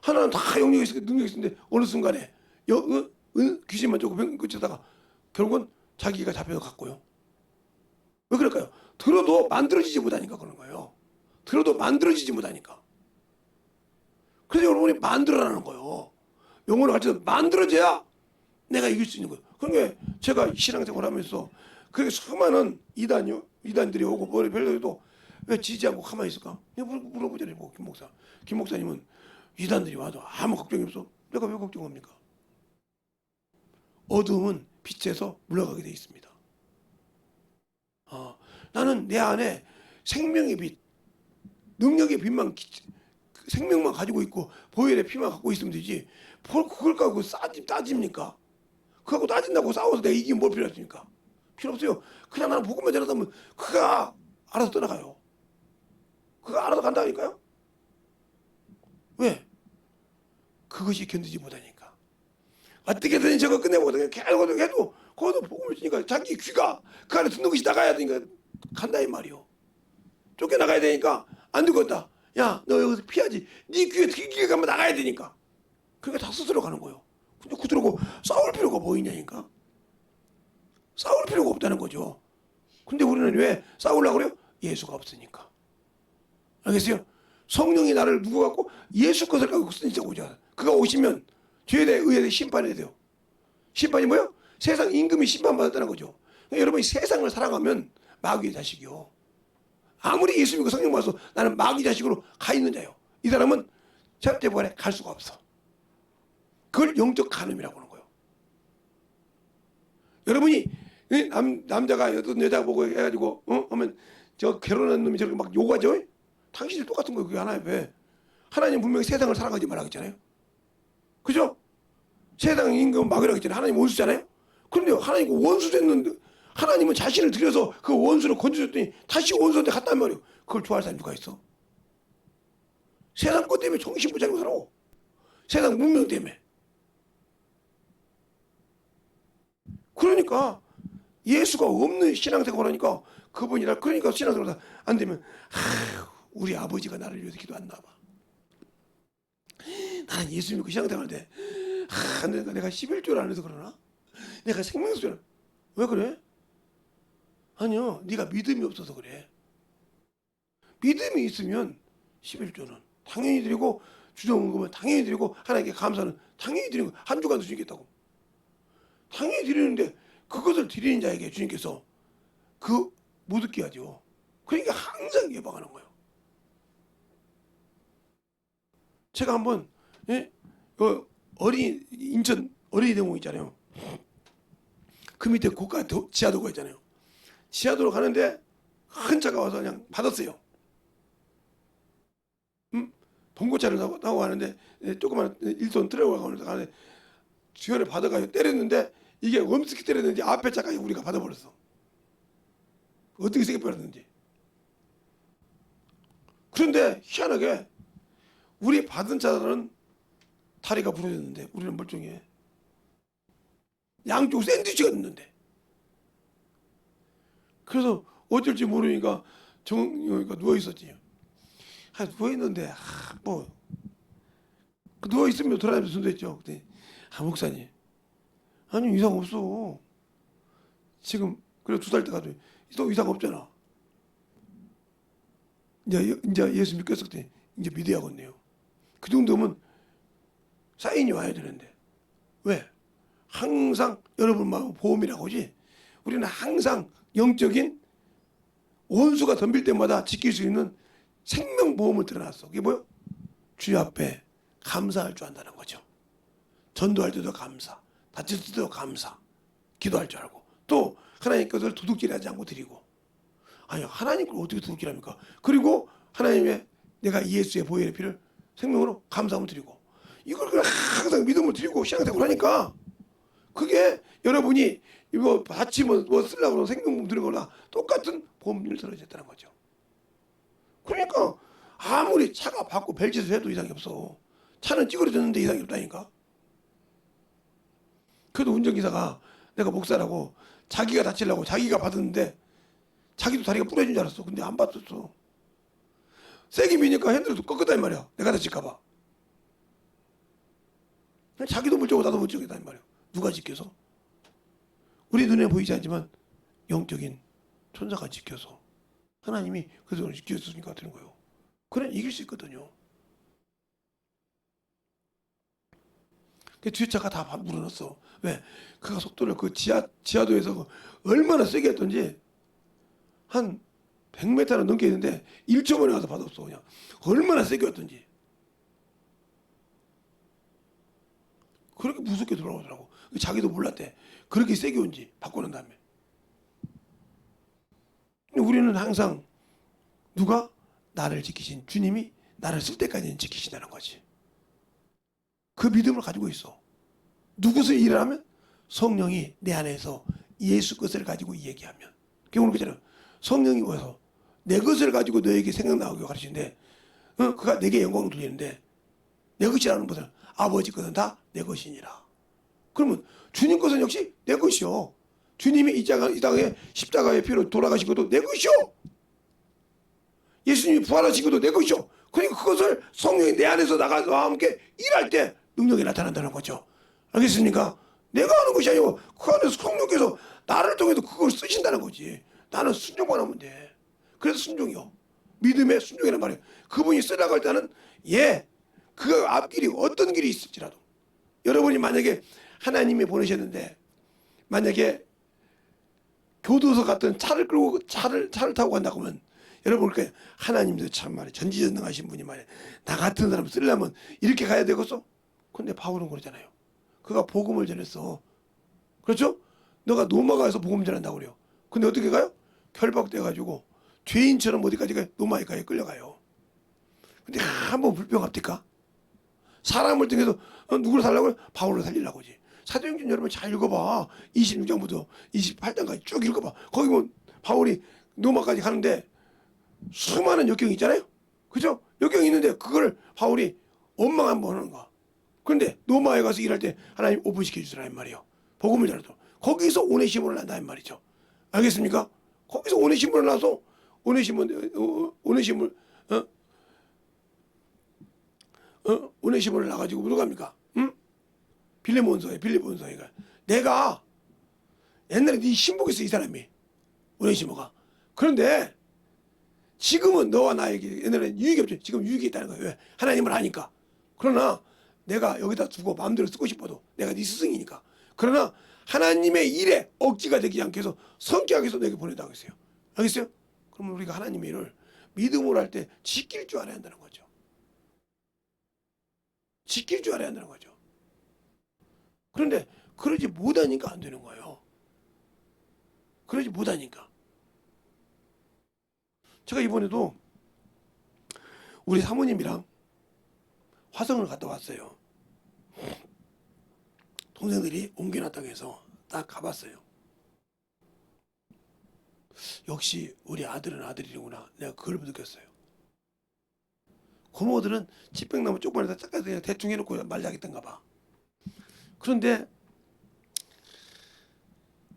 하나는 다 영역이 있고 능력이 있는데 어느 순간에 귀신만 조금 끝에다가 결국은 자기가 잡혀서 갔고요. 왜 그럴까요? 들어도 만들어지지 못하니까 그런 거예요. 들어도 만들어지지 못하니까. 그래서 여러분이 만들어라는 거예요. 영혼을 가르쳐서 만들어져야 내가 이길 수 있는 거예요. 그러니까 제가 신앙생활 하면서 그렇게 수많은 이단들이 오고 뭐 별들도 왜 지지 않고 가만히 있을까? 내가 물어보잖아요. 김 목사. 김 목사님은 이단들이 와도 아무 걱정이 없어. 내가 왜 걱정합니까? 어둠은 빛에서 물러가게 돼 있습니다. 나는 내 안에 생명의 빛, 능력의 빛만 생명만 가지고 있고 보혈의 피만 갖고 있으면 되지. 그걸 갖고 따집니까? 그거 갖고 따진다고 싸워서 내가 이기면 뭘 필요하십니까? 필요 없어요. 그냥 나는 복음만 전하다면 그가 알아서 떠나가요. 그가 알아서 간다니까요. 왜? 그것이 견디지 못하니까. 어떻게든 저거 끝내보거든. 계속 해도 거기도 복음을 주니까 자기 귀가 그 안에 듣는 것이 나가야 되니까 간다 이 말이요. 쫓겨나가야 되니까 안 되겠다. 야, 너 여기서 피하지. 네 귀에 귀가 가면 나가야 되니까. 그러니까 다 스스로 가는 거예요. 근데 그들하고 싸울 필요가 뭐 있냐니까. 싸울 필요가 없다는 거죠. 근데 우리는 왜 싸우려고 그래요? 예수가 없으니까. 알겠어요? 성령이 나를 누구 갖고 예수 것을 갖고 쓰니까 오죠. 그가 오시면 죄에 대해 의에 대해 심판해야 돼요. 심판이 뭐예요? 세상 임금이 심판받았다는 거죠. 그러니까 여러분이 세상을 사랑하면 마귀의 자식이요. 아무리 예수 믿고 성령 받아서 나는 마귀 자식으로 가 있는 자요. 이 사람은 절대부활에 갈 수가 없어. 그걸 영적 간음이라고 하는 거예요. 여러분이 남자가 어떤 여자 보고 해가지고 하면 저 결혼한 놈이 저렇게 막 욕하죠. 당신이 똑같은 거예요. 그게 하나의 왜? 하나님 분명히 세상을 사랑하지 말라고 했잖아요. 그죠? 세상 임금은 막으라고 했잖아요. 하나님 원수잖아요. 그런데 하나님 원수 됐는데 하나님은 자신을 들여서 그 원수를 건져줬더니 다시 원수한테 갔단 말이에요. 그걸 좋아할 사람이 누가 있어? 세상 것 때문에 정신 못 차리고 살아. 세상 문명 때문에. 그러니까 예수가 없는 신앙생활 하니까 그분이라 그러니까 신앙생활 안 되면 우리 아버지가 나를 위해서 기도했나 봐. 나는 예수 믿고 신앙생활인데 내가 11조를 안 해서 그러나? 내가 생명수를 왜 그래? 아니요, 네가 믿음이 없어서 그래. 믿음이 있으면 11조는 당연히 드리고 주정금은 당연히 드리고 하나님께 감사는 당연히 드리고 한 주간도 주겠다고 당연히 드리는데 그것을 드리는 자에게 주님께서 못 얻게 하죠. 그러니까 항상 예방하는 거예요. 제가 한번 인천 어린이 대공원 있잖아요. 그 밑에 고가 지하도가 있잖아요. 지하도로 가는데 큰 차가 와서 그냥 받았어요. 봉고차를 타고 가는데 조그만 1톤 트럭을 가는데 주변에 받아가지고 때렸는데 이게 엄습히 때렸는지 앞에 차가 우리가 받아버렸어. 어떻게 세게 버렸는지. 그런데 희한하게 우리 받은 차들은 다리가 부러졌는데 우리는 멀쩡해. 양쪽 샌드위치가 있는데. 그래서 어쩔지 모르니까 여기가 누워 있었지. 누워 있는데 누워 있으면 돌아다니면서 순대했죠. 그때 목사님, 아니 이상 없어. 지금 그래 2살 때 가도 또 이상 없잖아. 이제 예수 믿겠을 때 이제 믿어야겠네요. 그 정도면 사인이 와야 되는데 왜? 항상 여러분 마음 보험이라고 하지. 우리는 항상 영적인 원수가 덤빌 때마다 지킬 수 있는 생명보험을 들어놨어. 그게 뭐요? 주님 앞에 감사할 줄 안다는 거죠. 전도할 때도 감사, 다칠 때도 감사, 기도할 줄 알고 또 하나님 것을 도둑질하지 않고 드리고 아니 하나님 걸 어떻게 두렵게 합니까? 그리고 하나님의 내가 예수의 보혈의 피를 생명으로 감사함을 드리고 이걸 그냥 항상 믿음을 드리고 신앙생활을 하니까 그게 여러분이 이거 받치 뭐 쓰려고 생명품 드리거나 똑같은 보험료를 들어졌다는 거죠. 그러니까 아무리 차가 받고 벨짓을 해도 이상이 없어. 차는 찌그러졌는데 이상이 없다니까. 그래도 운전기사가 내가 목사라고 자기가 다치려고 자기가 받았는데 자기도 다리가 부러진 줄 알았어. 근데 안 받았어. 세게 미니까 핸들도 꺾었단 말이야. 내가 다칠까봐. 자기도 못 지고 나도 못 지겠다는 말이야. 누가 지켜서? 우리 눈에 보이지 않지만 영적인 천사가 지켜서 하나님이 그 손을 지켜줬으니까 되는 거예요. 그래 이길 수 있거든요. 그 뒤에 차가 다 물어놨어. 왜? 그가 속도를 그 지하도에서 얼마나 세게 했던지 한 100m는 넘게 했는데 1초 만에 가서 받았어. 그냥 얼마나 세게 했던지. 그렇게 무섭게 돌아오더라고. 자기도 몰랐대. 그렇게 세게 온지 바꾸는 다음에. 근데 우리는 항상 누가 나를 지키신 주님이 나를 쓸 때까지는 지키신다는 거지. 그 믿음을 가지고 있어. 누구서 일을 하면 성령이 내 안에서 예수 것을 가지고 얘기하면. 오늘 그잖아. 성령이 와서 내 것을 가지고 너에게 생각나오게 가르치는데 그가 내게 영광을 돌리는데 내 것이라는 것은 아버지 것은 다 내 것이니라. 그러면 주님 것은 역시 내 것이요. 주님이 이 땅에 십자가의 피로 돌아가신 것도 내 것이요. 예수님이 부활하신 것도 내 것이요. 그러니까 그것을 성령이 내 안에서 나와 함께 일할 때 능력이 나타난다는 거죠. 알겠습니까? 내가 하는 것이 아니고 그 안에서 성령께서 나를 통해서 그걸 쓰신다는 거지. 나는 순종만 하면 돼. 그래서 순종이요. 믿음의 순종이란 말이에요. 그분이 쓰라고 할 때는 그 앞길이 어떤 길이 있을지라도 여러분이 만약에 하나님이 보내셨는데 만약에 교도소 같은 차를 끌고 차를 타고 간다고 하면 여러분 그러니까 하나님도 참 말이야 전지전능하신 분이 말이야 나 같은 사람 쓰려면 이렇게 가야 되겠어? 근데 바울은 그러잖아요. 그가 복음을 전했어. 그렇죠? 너가 로마가에서 복음 전한다고 그래요. 근데 어떻게 가요? 결박돼가지고 죄인처럼 어디까지 가요? 로마에까지 끌려가요. 근데 한번 불평합니까? 사람을 통해서 누구를 살려고? 바울을 살리려고 하지. 사도행전 여러분 잘 읽어봐. 26장부터 28장까지 쭉 읽어봐. 거기 보면 바울이 로마까지 가는데 수많은 역경이 있잖아요. 그죠? 역경이 있는데 그걸 바울이 원망 한번 하는 거야. 그런데 로마에 가서 일할 때 하나님 오픈시켜 주시라는 말이에요. 복음을 전해도 거기서 오네시모를 난다는 말이죠. 알겠습니까? 거기서 오네시모를 나서 오네시모를 나가지고 누가 갑니까? 응? 빌레몬서에 가. 내가 옛날에 네 신복했어 이 사람이 오네시모가. 그런데 지금은 너와 나에게 옛날에 유익이 없지. 지금 유익이 있다는 거예요. 왜? 하나님을 아니까. 그러나 내가 여기다 두고 마음대로 쓰고 싶어도 내가 네 스승이니까. 그러나 하나님의 일에 억지가 되지 않게 해서 성격하게 해서 내게 보내다고 했어요. 알겠어요? 그러면 우리가 하나님의 일을 믿음으로 할 때 지킬 줄 알아야 한다는 거죠. 지킬 줄 알아야 한다는 거죠. 그런데 그러지 못하니까 안 되는 거예요. 그러지 못하니까. 제가 이번에도 우리 사모님이랑 화성을 갔다 왔어요. 동생들이 옮겨놨다고 해서 딱 가봤어요. 역시 우리 아들은 아들이구나. 내가 그걸 느꼈어요. 고모들은 집백나무 쪽만에다 딱 그냥 대충 해놓고 말자겠던가 봐. 그런데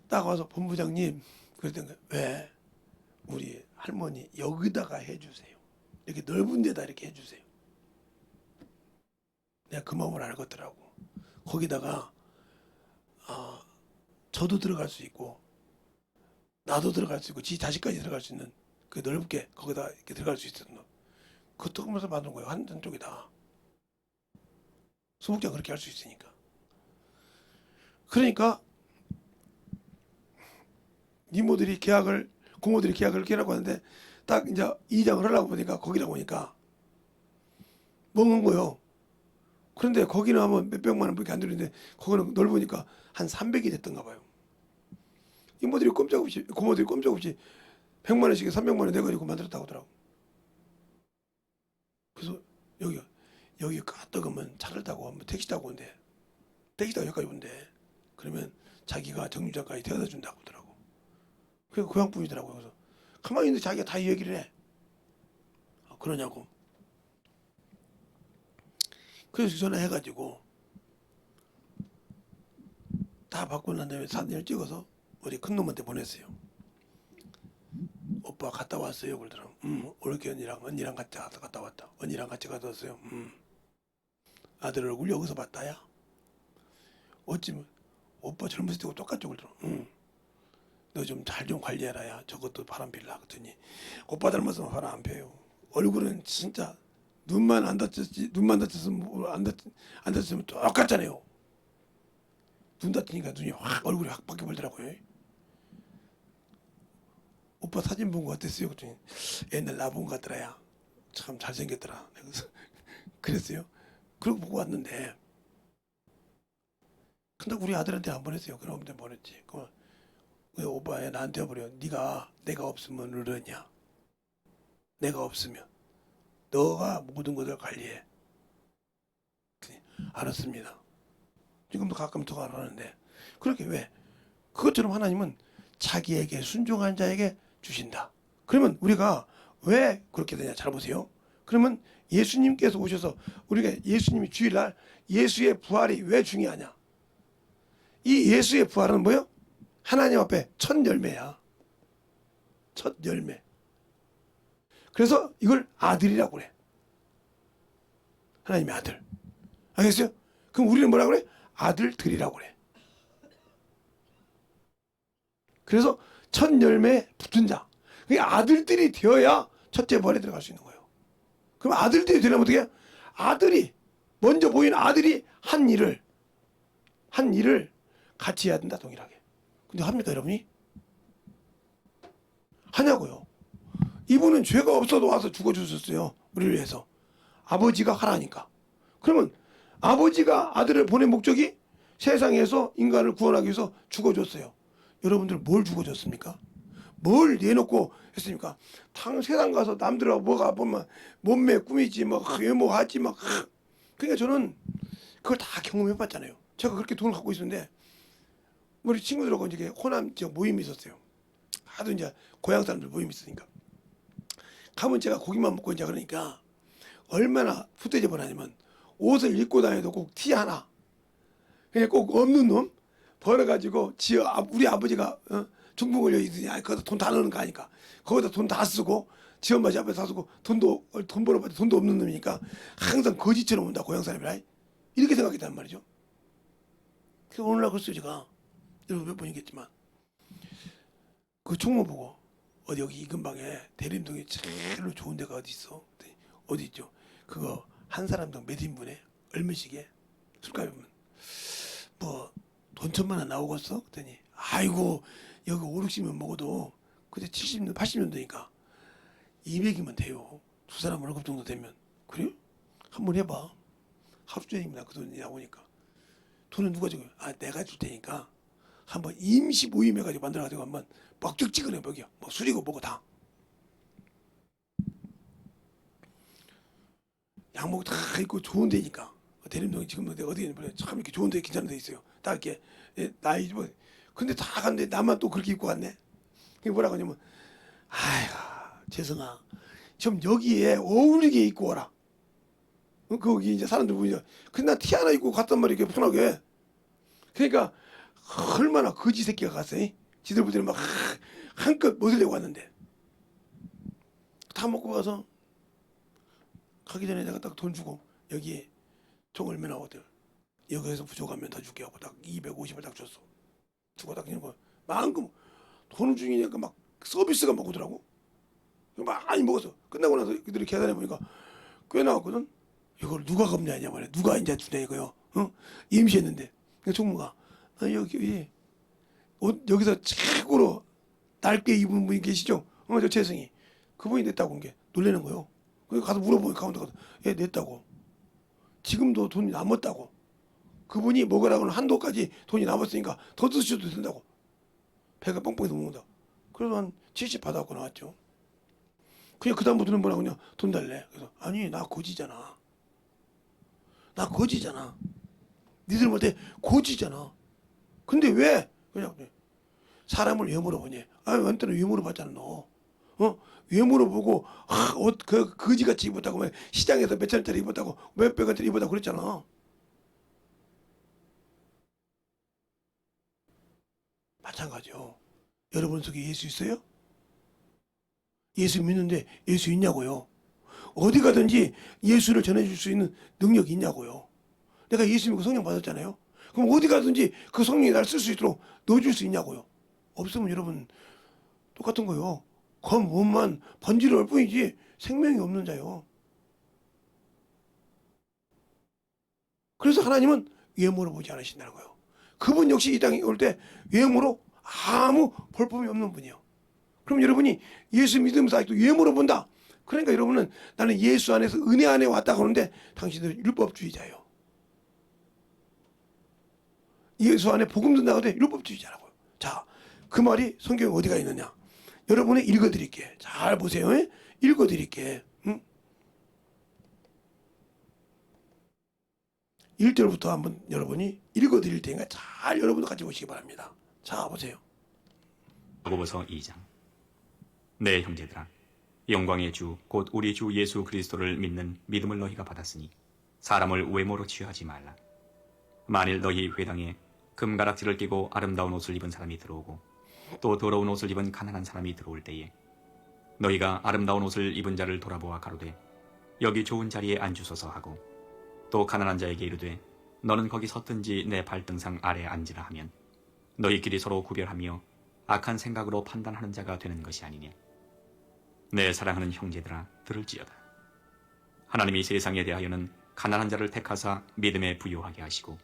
딱 와서 본부장님 그랬던 거예요. 왜? 우리 할머니 여기다가 해주세요. 이렇게 넓은 데다 이렇게 해주세요. 내가 그 마음을 알겠더라고. 거기다가 저도 들어갈 수 있고 나도 들어갈 수 있고 지 자식까지 들어갈 수 있는 그 넓게 거기다 이렇게 들어갈 수 있었던 그것도 하면서 만든 거예요. 한쪽에다 소목장 그렇게 할 수 있으니까. 그러니까 고모들이 계약을 이렇게 하라고 하는데 딱 이제 이장을 하려고 보니까 거기라고 보니까 먹는 거예요. 그런데 거기는 하면 몇백만 원밖에 안 들리는데 거기는 넓으니까 한 300이 됐던가 봐요. 고모들이 꼼짝없이 100만 원씩에 300만 원 내가지고 만들었다고 하더라고. 그래서 여기 가뜩하면 차를 타고 한번 택시 타고 온대. 택시 타고 여기까지 온대. 그러면 자기가 정류장까지 데려다 준다고 하더라고. 그래서 고향분이더라고요. 그래서 가만히 있는데 자기가 다 얘기를 해. 그러냐고. 그래서 전화해가지고 다 받고 난 다음에 사진을 찍어서 어디 큰 놈한테 보냈어요. 오빠 갔다 왔어요. 그러더라고. 올게 언니랑 같이 갔다 왔다. 언니랑 같이 갔다 왔어요. 아들 얼굴 여기서 봤다야. 어찌면 오빠 젊었을 때하고 똑같죠. 그러더라고. 너 좀 잘 좀 관리해라야. 저것도 바람 빌라. 그랬더니 오빠 닮았으면 바람 안 펴요. 얼굴은 진짜 눈만 안 다쳤지. 눈만 다쳤으면 안 다쳤으면 똑같잖아요. 눈 다치니까 눈이 확 얼굴이 확 바뀌어 버리더라고요. 오빠 사진 본 거 어땠어요? 그랬더니 옛날 나 본 거 같더라야. 참 잘생겼더라. 그래서 그랬어요. 그러고 보고 왔는데 근데 우리 아들한테 안 보냈어요. 그럼 엄마한테 보냈지. 그럼 왜 오빠야 나한테 해버려. 내가 없으면 어러냐. 내가 없으면 너가 모든 것을 관리해. 알았습니다. 지금도 가끔 통화를 하는데 그렇게 왜? 그것처럼 하나님은 자기에게 순종한 자에게 주신다. 그러면 우리가 왜 그렇게 되냐? 잘 보세요. 그러면 예수님께서 오셔서 우리가 예수님이 주일날 예수의 부활이 왜 중요하냐? 이 예수의 부활은 뭐요? 하나님 앞에 첫 열매야. 첫 열매. 그래서 이걸 아들이라고 그래. 하나님의 아들. 알겠어요? 그럼 우리는 뭐라고 그래? 아들들이라고 그래. 그래서 첫 열매에 붙은 자. 그게 아들들이 되어야 첫째 부활에 들어갈 수 있는 거예요. 그럼 아들들이 되려면 어떻게 해요? 아들이 먼저 보이는 아들이 한 일을 같이 해야 된다. 동일하게. 근데 합니까 여러분이? 하냐고요. 이분은 죄가 없어도 와서 죽어주셨어요. 우리를 위해서. 아버지가 하라니까. 그러면 아버지가 아들을 보낸 목적이 세상에서 인간을 구원하기 위해서 죽어줬어요. 여러분들 뭘 죽어줬습니까? 뭘 내놓고 했습니까? 세상 가서 남들하고 뭐가 보면 몸매 꾸미지 막 외모하지 막. 그러니까 저는 그걸 다 경험해봤잖아요. 제가 그렇게 돈을 갖고 있었는데 우리 친구들하고 이제 호남 지역 모임이 있었어요. 하도 이제 고향 사람들 모임이 있으니까 가면 제가 고기만 먹고 이제 그러니까 얼마나 후퇴져 버리냐면 옷을 입고 다녀도 꼭 티 하나 그냥 꼭 없는 놈 벌어가지고 우리 아버지가 중풍 걸려 있으니 거기다 돈 다 넣는 거 아니까 거기다 돈 다 쓰고 지 엄마 집 앞에 다 쓰고 돈 벌어봐도 돈도 없는 놈이니까 항상 거지처럼 온다 고향 사람이라 이렇게 생각했단 말이죠. 그래서 오늘날 글쎄요 제가 여러분 몇 번이겠지만 그 총무 보고 어디 여기 이 근방에 대림동에 제일로 좋은 데가 어디 있어? 어디 있죠? 그거 한 사람당 몇 인분에 얼마씩에 술값이면 뭐 돈 1,000만 원 나오겠어? 그랬더니 아이고 여기 5, 60년 먹어도 그때 70년 80년도니까 200이면 돼요. 두 사람 월급 정도 되면 그래요? 한번 해봐. 합수적입니다. 그 돈이 나오니까 돈은 누가 줘요? 내가 줄 테니까 한번 임시 모임 해가지고 만들어가지고 한번 뻑적지근해 먹여. 뭐 술이고 뭐고 다. 양복 다 입고 좋은 데니까. 대림동이 지금 어디 있는 참 이렇게 좋은 데 괜찮은 데 있어요. 딱 이렇게 나이 뭐 근데 다 갔는데 나만 또 그렇게 입고 왔네. 그게 뭐라고 하냐면 아이고 재성아 좀 여기에 어울리게 입고 와라. 거기 이제 사람들 보니까 근데 나 티 하나 입고 갔단 말이야. 이렇게 편하게. 그러니까 얼마나 거지 새끼가 갔어요. 지들부들은 막 한껏 먹으려고 왔는데 다 먹고 가서 가기 전에 내가 딱 돈 주고 여기에 총 얼마나 나오거든. 여기에서 부족하면 더 줄게 하고 딱 250을 딱 줬어. 주고 딱 이런 거 마음껏 돈을 주니까 막 서비스가 막 오더라고. 많이 먹었어. 끝나고 나서 그들이 계산해 보니까 꽤 나왔거든. 이걸 누가 갚냐냐 말이야. 누가 이제 주냐 이거요. 임시했는데 그 총무가 여기 옷 여기서 최고로 낡게 입은 분이 계시죠? 저 재성이 그분이 냈다고 한 게 놀라는 거요. 그래서 가서 물어보니까 가운데 가서 냈다고. 지금도 돈이 남았다고. 그분이 먹으라고는 한도까지 돈이 남았으니까 더 드셔도 된다고. 배가 뻥뻥해서 먹는다. 그래서 한 70 받아갖고 나왔죠. 그냥 그다음부터는 뭐라고 그냥 돈 달래. 그래서 아니 나 거지잖아. 나 거지잖아. 니들 볼 때 거지잖아. 근데 왜? 그냥 사람을 왜 물어보니? 아, 한때는 왜 물어봤잖아 너. 왜 물어보고 옷 그 거지같이 입었다고 막 시장에서 몇천 원짜리 입었다고 몇백 원짜리 입었다고 그랬잖아. 마찬가지요. 여러분 속에 예수 있어요? 예수 믿는데 예수 있냐고요? 어디 가든지 예수를 전해줄 수 있는 능력이 있냐고요? 내가 예수 믿고 성령 받았잖아요. 그럼 어디 가든지 그 성령이 날 쓸 수 있도록 넣어줄 수 있냐고요? 없으면 여러분 똑같은 거요. 검 몸만 번지르할 뿐이지 생명이 없는 자요. 그래서 하나님은 외모로 보지 않으신다는 거예요. 그분 역시 이 땅에 올 때 외모로 아무 볼품이 없는 분이에요. 그럼 여러분이 예수 믿으면서 아직도 외모로 본다. 그러니까 여러분은 나는 예수 안에서 은혜 안에 왔다 그러는데 당신들은 율법주의자예요. 예수 안에 복음 듣는다고 하는데 율법주의자라고요. 자, 그 말이 성경에 어디가 있느냐? 여러분이 읽어드릴게. 잘 보세요. 읽어드릴게. 1절부터 한번 여러분이 읽어드릴 테니까 잘 여러분도 같이 보시기 바랍니다. 자, 보세요. 야고보서 2장. 내 형제들아, 영광의 주 곧 우리 주 예수 그리스도를 믿는 믿음을 너희가 받았으니 사람을 외모로 취하지 말라. 만일 너희 회당에 금가락지를 끼고 아름다운 옷을 입은 사람이 들어오고 또 더러운 옷을 입은 가난한 사람이 들어올 때에 너희가 아름다운 옷을 입은 자를 돌아보아 가로되 여기 좋은 자리에 앉으소서 하고 또 가난한 자에게 이르되 너는 거기 섰든지 내 발등상 아래에 앉으라 하면 너희끼리 서로 구별하며 악한 생각으로 판단하는 자가 되는 것이 아니냐. 내 사랑하는 형제들아, 들을지어다. 하나님이 세상에 대하여는 가난한 자를 택하사 믿음에 부요하게 하시고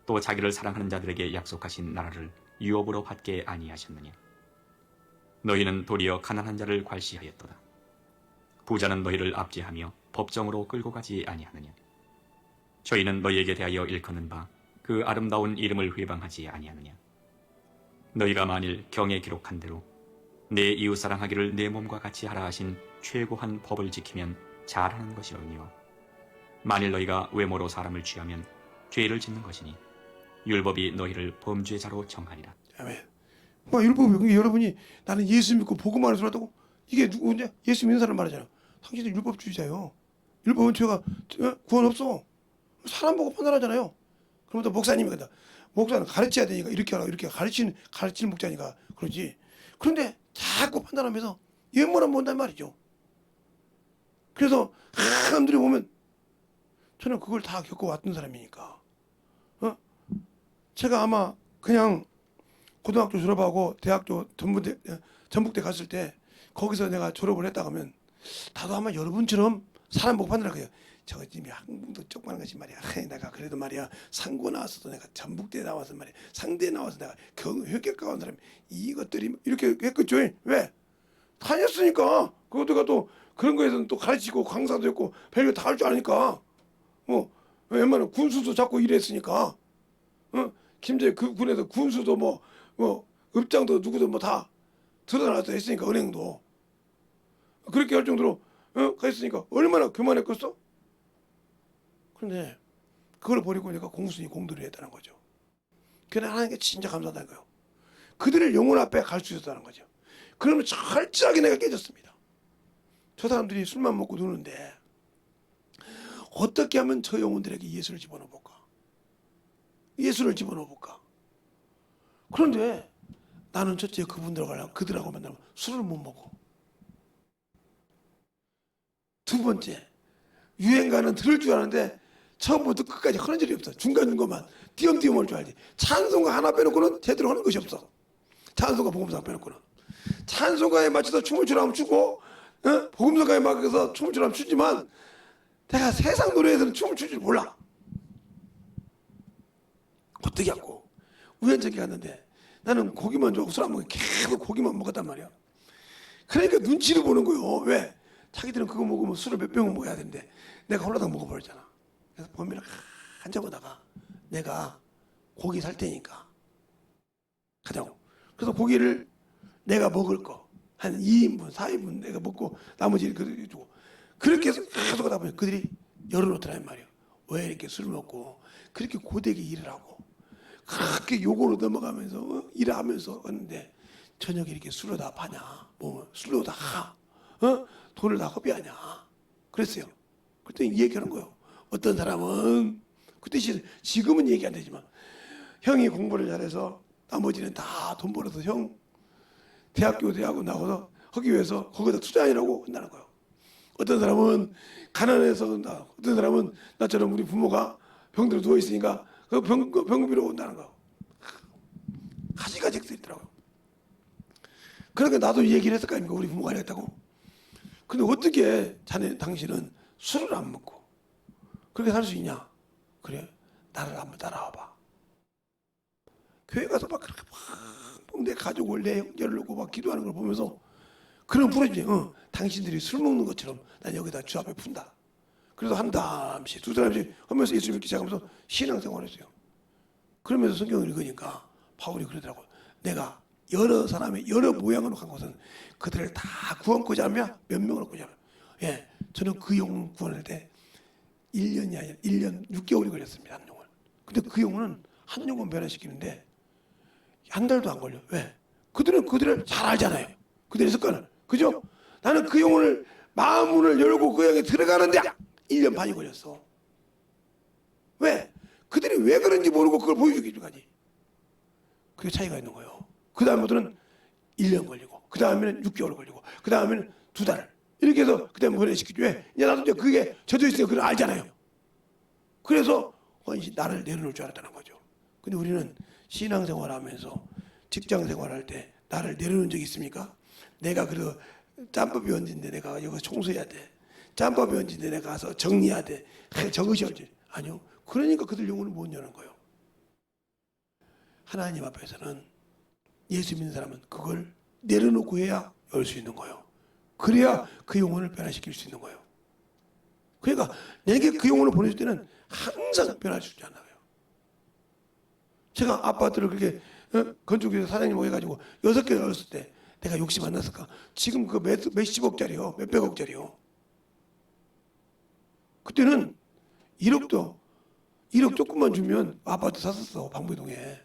또 자기를 사랑하는 자들에게 약속하신 나라를 유업으로 받게 아니하셨느냐. 너희는 도리어 가난한 자를 괄시하였도다. 부자는 너희를 압제하며 법정으로 끌고 가지 아니하느냐. 저희는 너희에게 대하여 일컫는 바 그 아름다운 이름을 회방하지 아니하느냐. 너희가 만일 경에 기록한 대로 내 이웃 사랑하기를 내 몸과 같이 하라 하신 최고한 법을 지키면 잘하는 것이오니와 만일 너희가 외모로 사람을 취하면 죄를 짓는 것이니 율법이 너희를 범죄자로 정하리라. 아멘. 뭐 율법이 그게 여러분이 나는 예수 믿고 복음 안에서 살았다고 이게 누구냐? 예수 믿는 사람 말하잖아. 당신들 율법주의자요. 율법은 죄가 구원 없어. 사람 보고 판단하잖아요. 그럼 또 목사님이 그다. 목사는 가르쳐야 되니까 이렇게 하라 이렇게 가르치는 목자니까 그러지. 그런데 자꾸 판단하면서 외모만 본단 말이죠. 그래서 사람들이 보면 저는 그걸 다 겪어왔던 사람이니까. 제가 아마 그냥 고등학교 졸업하고 대학교 전북대 갔을 때 거기서 내가 졸업을 했다 하면 나도 아마 여러분처럼 사람 보고 판단할 거예요. 저거 지금 한국도 조그마한 것이 말이야. 내가 그래도 말이야 상고 나왔어도 내가 전북대 나와서 말이야 상대 나와서 내가 경회계과 온 사람이 이것들이 이렇게 했겠죠. 왜? 다녔으니까. 그것도가 또 그런 거에서는 또 가르치고 강사도 했고 별거 다 할 줄 아니까. 웬만하면 군수도 잡고 일했으니까. 김제 그 군에서 군수도 뭐 읍장도 누구도 뭐 다 드러나서 했으니까 은행도 그렇게 할 정도로 가 있으니까 얼마나 교만했겠어? 그런데 그걸 버리고 내가 공순히 공들을 했다는 거죠. 그래 하나님께 진짜 감사하다는 거예요. 그들의 영혼 앞에 갈 수 있었다는 거죠. 그러면 철저하게 내가 깨졌습니다. 저 사람들이 술만 먹고 노는데 어떻게 하면 저 영혼들에게 예수를 집어넣어볼까? 예수를 집어넣어볼까? 그런데 나는 첫째 그들하고 만나면 술을 못 먹어. 두 번째 유행가는 들을 줄 아는데 처음부터 끝까지 하는 일이 없어. 중간중간만 띄엄띄엄 할 줄 알지. 찬송가 하나 빼놓고는 제대로 하는 것이 없어. 찬송가 복음서 빼놓고는. 찬송가에 맞춰서 춤을 추라면 추고 복음서가에 맞춰서 춤을 추라면 추지만 내가 세상 노래에서는 춤을 출 줄 몰라. 어떻게 하고 우연찮게 갔는데 나는 고기만 좋아하고 술 안 먹고 계속 고기만 먹었단 말이야. 그러니까 눈치를 보는 거요. 왜? 자기들은 그거 먹으면 술을 몇 병을 먹어야 되는데 내가 홀라당 먹어버렸잖아. 그래서 범인을 앉아보다가 내가 고기 살 테니까 가자고. 그래서 고기를 내가 먹을 거 한 2인분, 4인분 내가 먹고 나머지 그들이 주고 그렇게 해서 계속 하다 보니 그들이 열어놓더란 말이에요. 왜 이렇게 술 먹고 그렇게 고되게 일을 하고 그렇게 요고로 넘어가면서 일을 하면서 하는데 저녁에 이렇게 술로 다 파냐? 뭐 술로 다 돈을 다 허비하냐? 그랬어요. 그때 얘기하는 거예요. 어떤 사람은 그때 지금은 얘기 안 되지만 형이 공부를 잘해서 나머지는 다 돈 벌어서 형 대학교 나가서 하기 위해서 거기다 투자하라고 한다는 거예요. 어떤 사람은 가난해서 온다. 어떤 사람은 나처럼 우리 부모가 병들어 누워 있으니까 그 병비로 온다는 거예요. 가지가지 있더라고요. 그러니까 나도 얘기를 했을 거 아닙니까? 우리 부모가 이랬다고. 근데 어떻게 당신은 술을 안 먹고 그렇게 살 수 있냐? 그래, 나를 한번 따라와봐. 교회 가서 막 그렇게 내 가족을 내 형제를 놓고 막 기도하는 걸 보면서 그런 부러지지. 당신들이 술 먹는 것처럼 난 여기다 주 앞에 푼다. 그래서 한 담씩 두 사람씩 하면서 예수 믿기 시작하면서 신앙생활을 했어요. 그러면서 성경을 읽으니까 바울이 그러더라고요. 내가 여러 사람의 여러 모양으로 간 것은 그들을 다 구원코자 하며 몇 명을 구하며 예, 저는 그 영혼 구원할 때 1년이 아니라 1년 6개월이 걸렸습니다. 한 영혼. 근데 그 영혼은 한 영혼 변화시키는데 한 달도 안 걸려. 왜? 그들은 그들을 잘 알잖아요. 그들의 습관을. 그죠? 나는 그 영혼을 마음문을 열고 그 영에 들어가는데 1년 반이 걸렸어. 왜? 그들이 왜 그런지 모르고 그걸 보여주기까지. 그게 차이가 있는 거예요. 그 다음부터는 1년 걸리고 그 다음에는 6개월 걸리고 그 다음에는 2달 이렇게 해서 그 다음에 변화시키죠. 왜? 이제 나도 이제 그게 젖어 있으니까 그걸 알잖아요. 그래서 나를 내려놓을 줄 알았다는 거죠. 근데 우리는 신앙생활 하면서 직장생활 할 때 나를 내려놓은 적이 있습니까? 내가 그래도 짬밥이 언젠데 내가 여기 청소해야 돼. 짬밥이 언젠데 내가 가서 정리해야 돼. 적으셔야지. 아니요. 그러니까 그들 영혼을 못 여는 거예요. 하나님 앞에서는 예수 믿는 사람은 그걸 내려놓고 해야 열 수 있는 거예요. 그래야 그 영혼을 변화시킬 수 있는 거예요. 그러니까 내게 그 영혼을 보내줄 때는 항상 변화시키지 않아요. 제가 아파트를 그렇게 건축회사 사장님 해가지고 6개 열었을 때 내가 욕심 안 났을까? 지금 그 몇십억짜리요, 몇백억짜리요. 그때는 1억 조금만 주면 아파트 샀었어. 방배동에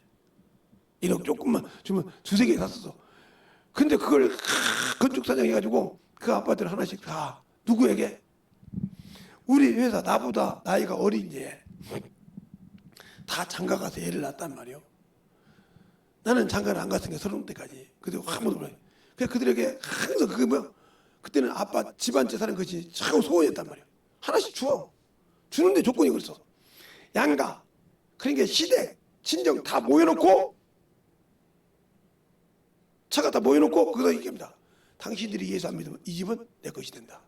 1억 조금만 주면 2-3개 샀었어. 근데 그걸 건축사장 해가지고 그 아파트를 하나씩 다 누구에게? 우리 회사 나보다 나이가 어린 얘 다 장가 가서 애를 낳았단 말이에요. 나는 장가를 안 갔으니까 30대까지. 그래도 한 번도 몰라요. 그래서 그들에게 항상 그게 뭐야? 그때는 아빠 집안째 사는 것이 참 소원이었단 말이에요. 하나씩 주어. 주는데 조건이 그랬어. 양가, 그러니까 시댁, 친정 다 모여놓고 차가 다 모여놓고 그거 얘기합니다. 당신들이 예수 안 믿으면 이 집은 내 것이 된다.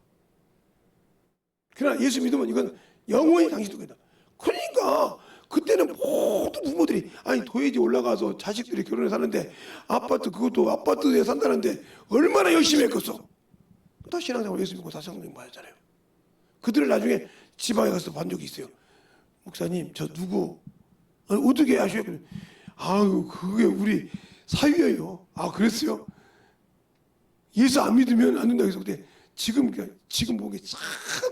그러나 예수 믿으면 이건 영원히 당신도 된다. 그러니까 그때는 모든 부모들이 아니 도예지 올라가서 자식들이 결혼해 사는데 아파트 그것도 아파트에 산다는데 얼마나 열심히 했겠어. 다 신앙생활 예수 믿고 다 성령 받았잖아요. 그들을 나중에 지방에 가서 본 적이 있어요. 목사님 저 누구 어떻게 아셔요? 아유 그게 우리 사위예요. 아 그랬어요? 예수 안 믿으면 안 된다고 해서 그때 지금 보기에 참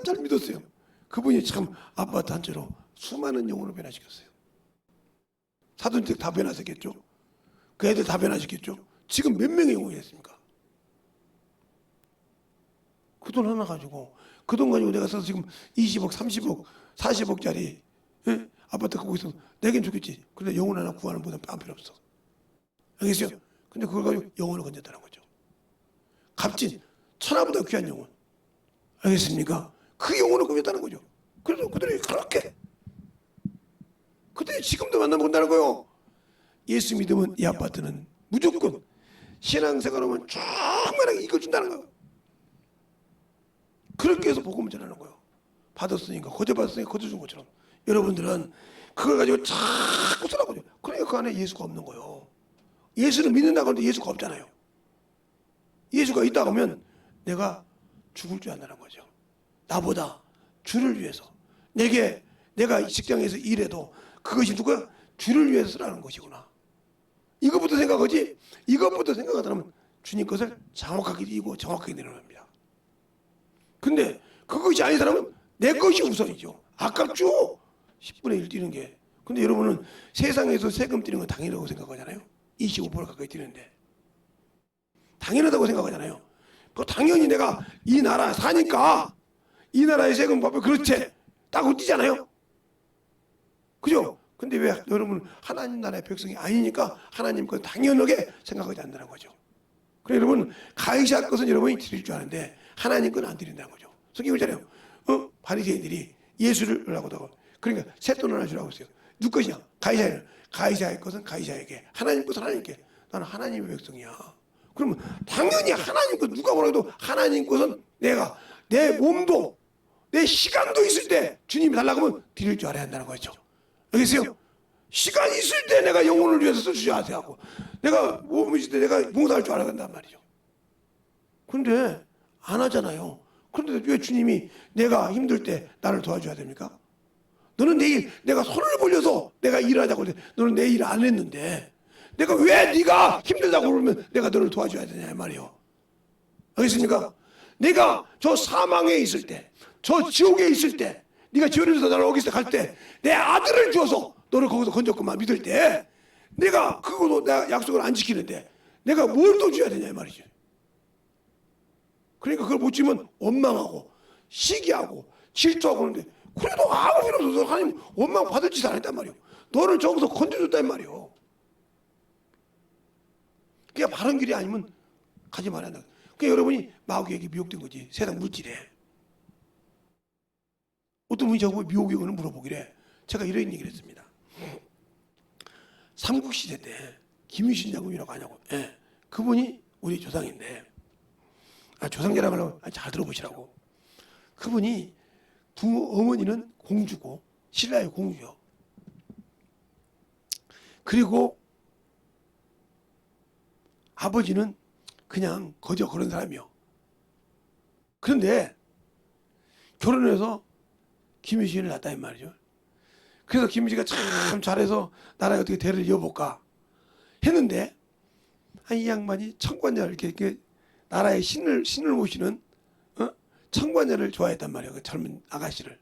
잘 믿었어요. 그분이 참 아파트 한 채로 수많은 영혼을 변화시켰어요. 사돈댁 다 변화시켰죠. 그 애들 다 변화시켰죠. 지금 몇 명의 영혼이 됐습니까? 그 돈 하나 가지고 그 돈 가지고 내가 써서 지금 20억, 30억, 40억짜리 예? 아파트 갖고 있어서 내겐 좋겠지. 그런데 영혼 하나 구하는 분은 안 필요 없어. 알겠어요? 근데 그걸 가지고 영혼을 건졌다는 거죠. 값진 천하보다 귀한 영혼. 알겠습니까? 그 영혼을 건졌다는 거죠. 그래서 그들이 그렇게 그들이 지금도 만나본다는 거예요. 예수 믿으면 이 아파트는 무조건 신앙생활하면 충분하게 이걸 준다는 거예요. 그렇게 해서 복음을 전하는 거예요. 받았으니까 거저 받았으니까 거저 준 것처럼 여러분들은 그걸 가지고 자꾸 쓰라고 하죠. 그러니까 그 안에 예수가 없는 거예요. 예수를 믿는다고 하는데 예수가 없잖아요. 예수가 있다고 하면 내가 죽을 줄 안다는 거죠. 나보다 주를 위해서 내가 직장에서 일해도 그것이 누가 주를 위해서 쓰라는 것이구나. 이것부터 생각하지 이것부터 생각하다 보면 주님 것을 정확하게 이기고 정확하게 내려놓습니다. 근데 그것이 아닌 사람은 내 것이 우선이죠. 아깝죠. 10분의 1 뛰는 게. 근데 여러분은 세상에서 세금 뛰는 건 당연하다고 생각하잖아요. 25% 가까이 뛰는데. 당연하다고 생각하잖아요. 그 당연히 내가 이 나라 사니까 이 나라의 세금 값을 그렇지 따고 뛰잖아요. 그죠? 근데 왜 여러분 하나님 나라의 백성이 아니니까 하나님 건 당연하게 생각하지 않는다는 거죠. 그래 여러분 가이사 것은 여러분이 드릴 줄 아는데 하나님 건 안 드린다는 거죠. 성경을 잘해요. 바리새인들이 예수를 하려고 하다가 그러니까 셋돈을 하나 주라고 했어요. 누구 것이냐? 가이사는 가이사의 것은 가이사에게, 하나님 것은 하나님께. 나는 하나님의 백성이야. 그러면 당연히 하나님 것 누가 뭐라도 하나님 것은 내가 내 몸도 내 시간도 있을 때 주님이 달라고 하면 드릴 줄 알아야 한다는 거죠. 알겠어요? 시간이 있을 때 내가 영혼을 위해서 써주셔야 하고 내가 몸이 있을 때 내가 봉사할 줄 알아야 한단 말이죠. 그런데 안 하잖아요. 그런데 왜 주님이 내가 힘들 때 나를 도와줘야 됩니까? 너는 내일 내가 손을 벌려서 내가 일하자고 했는데 너는 내 일 안 했는데 내가 왜 네가 힘들다고 그러면 내가 너를 도와줘야 되냐 말이요. 알겠습니까? 내가 저 사망에 있을 때, 저 지옥에 있을 때, 네가 지옥에서 나를 어기서 갈 때 내 아들을 주어서 너를 거기서 건졌구만 믿을 때 내가 그거도 내가 약속을 안 지키는데 내가 뭘 더 줘야 되냐 말이지. 그러니까 그걸 못 주면 원망하고 시기하고 질투하고 하는데 그래도 아무 일 없어서 하나님 원망 받을 짓 안 했단 말이오. 너를 저기서 건져줬단 말이오. 그게 바른 길이 아니면 가지 말아야 한다. 그게 여러분이 마귀에게 미혹된 거지. 세상 물질에. 어떤 분이 저보고 미혹이 오는 물어보기래. 제가 이런 얘기를 했습니다. 삼국시대 때 김유신 장군이라고 하냐고. 예. 그분이 우리 조상인데 조상 자랑을 잘 들어보시라고. 그분이 어머니는 공주고 신라의 공주요. 그리고 아버지는 그냥 거저 그런 사람이요. 그런데 결혼해서 김유신을 낳았단 말이죠. 그래서 김유신가 참 잘해서 나라에 어떻게 대를 이어볼까 했는데 이 양반이 청관자를 이렇게 나라의 신을 모시는 청관자를 좋아했단 말이에요. 그 젊은 아가씨를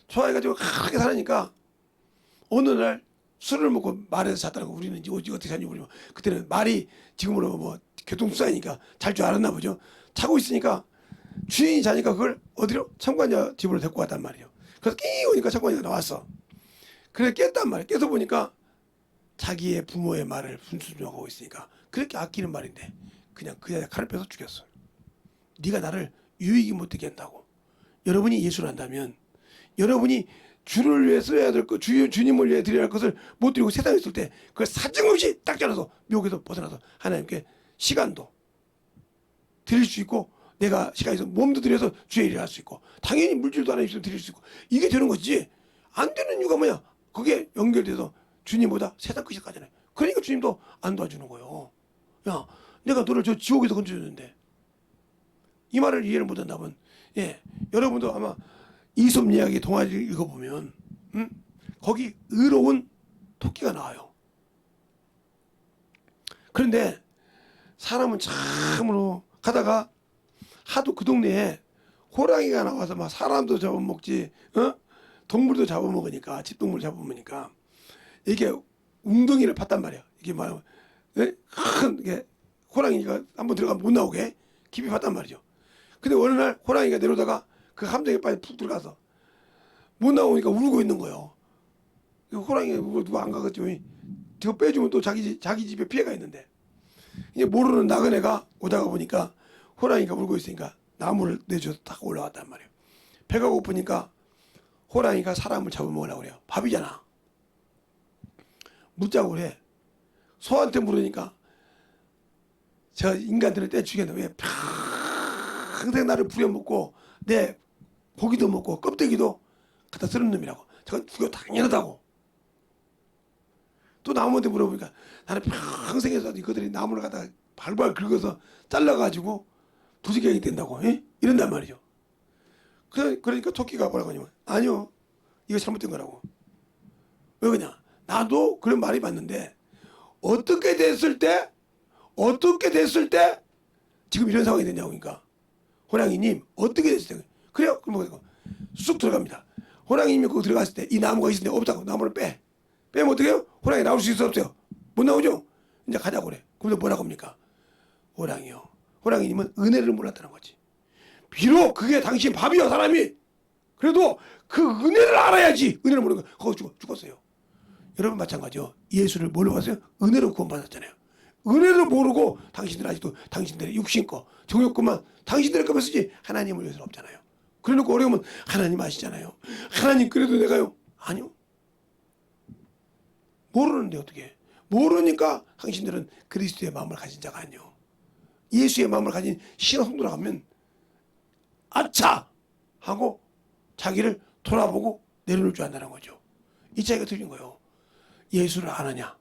좋아해가지고 그렇게 살으니까 어느 날 술을 먹고 말에서 잤다고. 우리는 이제 어떻게 잤냐 모르지만 그때는 말이 지금으로 뭐 교통수단이니까 잘 줄 알았나 보죠. 자고 있으니까 주인이 자니까 그걸 어디로 청관자 집으로 데리고 갔단 말이에요. 그래서 끼 오니까 청관자가 나왔어. 그래서 깼단 말이에요. 깨서 보니까 자기의 부모의 말을 순순하고 있으니까 그렇게 아끼는 말인데 그냥 그 여자 칼을 빼서 죽였어요. 네가 나를 유익이 못 되게 한다고. 여러분이 예수를 한다면 여러분이 주를 위해 써야 될 것, 주님을 위해 드려야 할 것을 못 드리고 세상에 있을 때 그걸 사정없이 딱 잘라서 미혹에서 벗어나서 하나님께 시간도 드릴 수 있고 내가 시간이 있어 몸도 드려서 주의 일을 할 수 있고 당연히 물질도 하나 있으면 드릴 수 있고 이게 되는 거지. 안 되는 이유가 뭐냐? 그게 연결돼서 주님보다 세상 끝이 가잖아요. 그러니까 주님도 안 도와주는 거예요. 야, 내가 너를 저 지옥에서 건져줬는데 이 말을 이해를 못한다면 여러분도 아마 이솝 이야기 동화를 읽어보면 거기 의로운 토끼가 나와요. 그런데 사람은 참으로 가다가 하도 그 동네에 호랑이가 나와서 막 사람도 잡아먹지 동물도 잡아먹으니까 집동물 잡아먹으니까 이게 웅덩이를 팠단 말이야. 이게 막 큰 게 호랑이가 한번 들어가면 못 나오게 깊이 팠단 말이죠. 근데 어느 날 호랑이가 내려다가 그 함정에 빠져 푹 들어가서 못 나오니까 울고 있는 거예요. 호랑이가 누가 안 가겠죠. 저거 빼주면 또 자기 집에 피해가 있는데 이제 모르는 나그네가 오다가 보니까 호랑이가 울고 있으니까 나무를 내줘서 딱 올라왔단 말이에요. 배가 고프니까 호랑이가 사람을 잡아먹으려고 그래요. 밥이잖아. 묻자고 그래. 소한테 물으니까 저 인간들을 떼 죽였는데 왜 평생 나를 부려먹고 내 고기도 먹고 껍데기도 갖다 쓰는 놈이라고. 저건 죽여 당연하다고. 또 나무한테 물어보니까 나는 평생에서 이것들이 나무를 갖다 발발 긁어서 잘라가지고 도시락이 된다고 이런단 말이죠. 그러니까 토끼가 뭐라고 하냐면 아니요 이거 잘못된 거라고. 왜 그러냐 나도 그런 말이 맞는데 어떻게 됐을 때 어떻게 됐을 때 지금 이런 상황이 됐냐고. 그러니까 호랑이님 어떻게 됐을 때 그래요? 그럼 쑥 들어갑니다. 호랑이님이 거기 들어갔을 때 이 나무가 있을 때 없다고 나무를 빼면 어떻게 해요? 호랑이 나올 수 있어 없어요? 못 나오죠? 이제 가자고 그래. 그럼 뭐라고 합니까? 호랑이요. 호랑이님은 은혜를 몰랐다는 거지. 비록 그게 당신 밥이요 사람이. 그래도 그 은혜를 알아야지. 은혜를 모르는 거 거기 죽었어요. 여러분 마찬가지요. 예수를 뭘로 봤어요? 은혜로 구원받았잖아요. 은혜를 모르고 당신들 아직도 당신들의 육신거 정욕것만 당신들의 것만 쓰지 하나님을 위해서는 없잖아요. 그래놓고 어려우면 하나님 아시잖아요. 하나님 그래도 내가요. 아니요. 모르는데 어떻게 모르니까 당신들은 그리스도의 마음을 가진 자가 아니요. 예수의 마음을 가진 신앙 성도라 하면 아차 하고 자기를 돌아보고 내려놓을 줄 안다는 거죠. 이 차이가 틀린 거예요. 예수를 아느냐.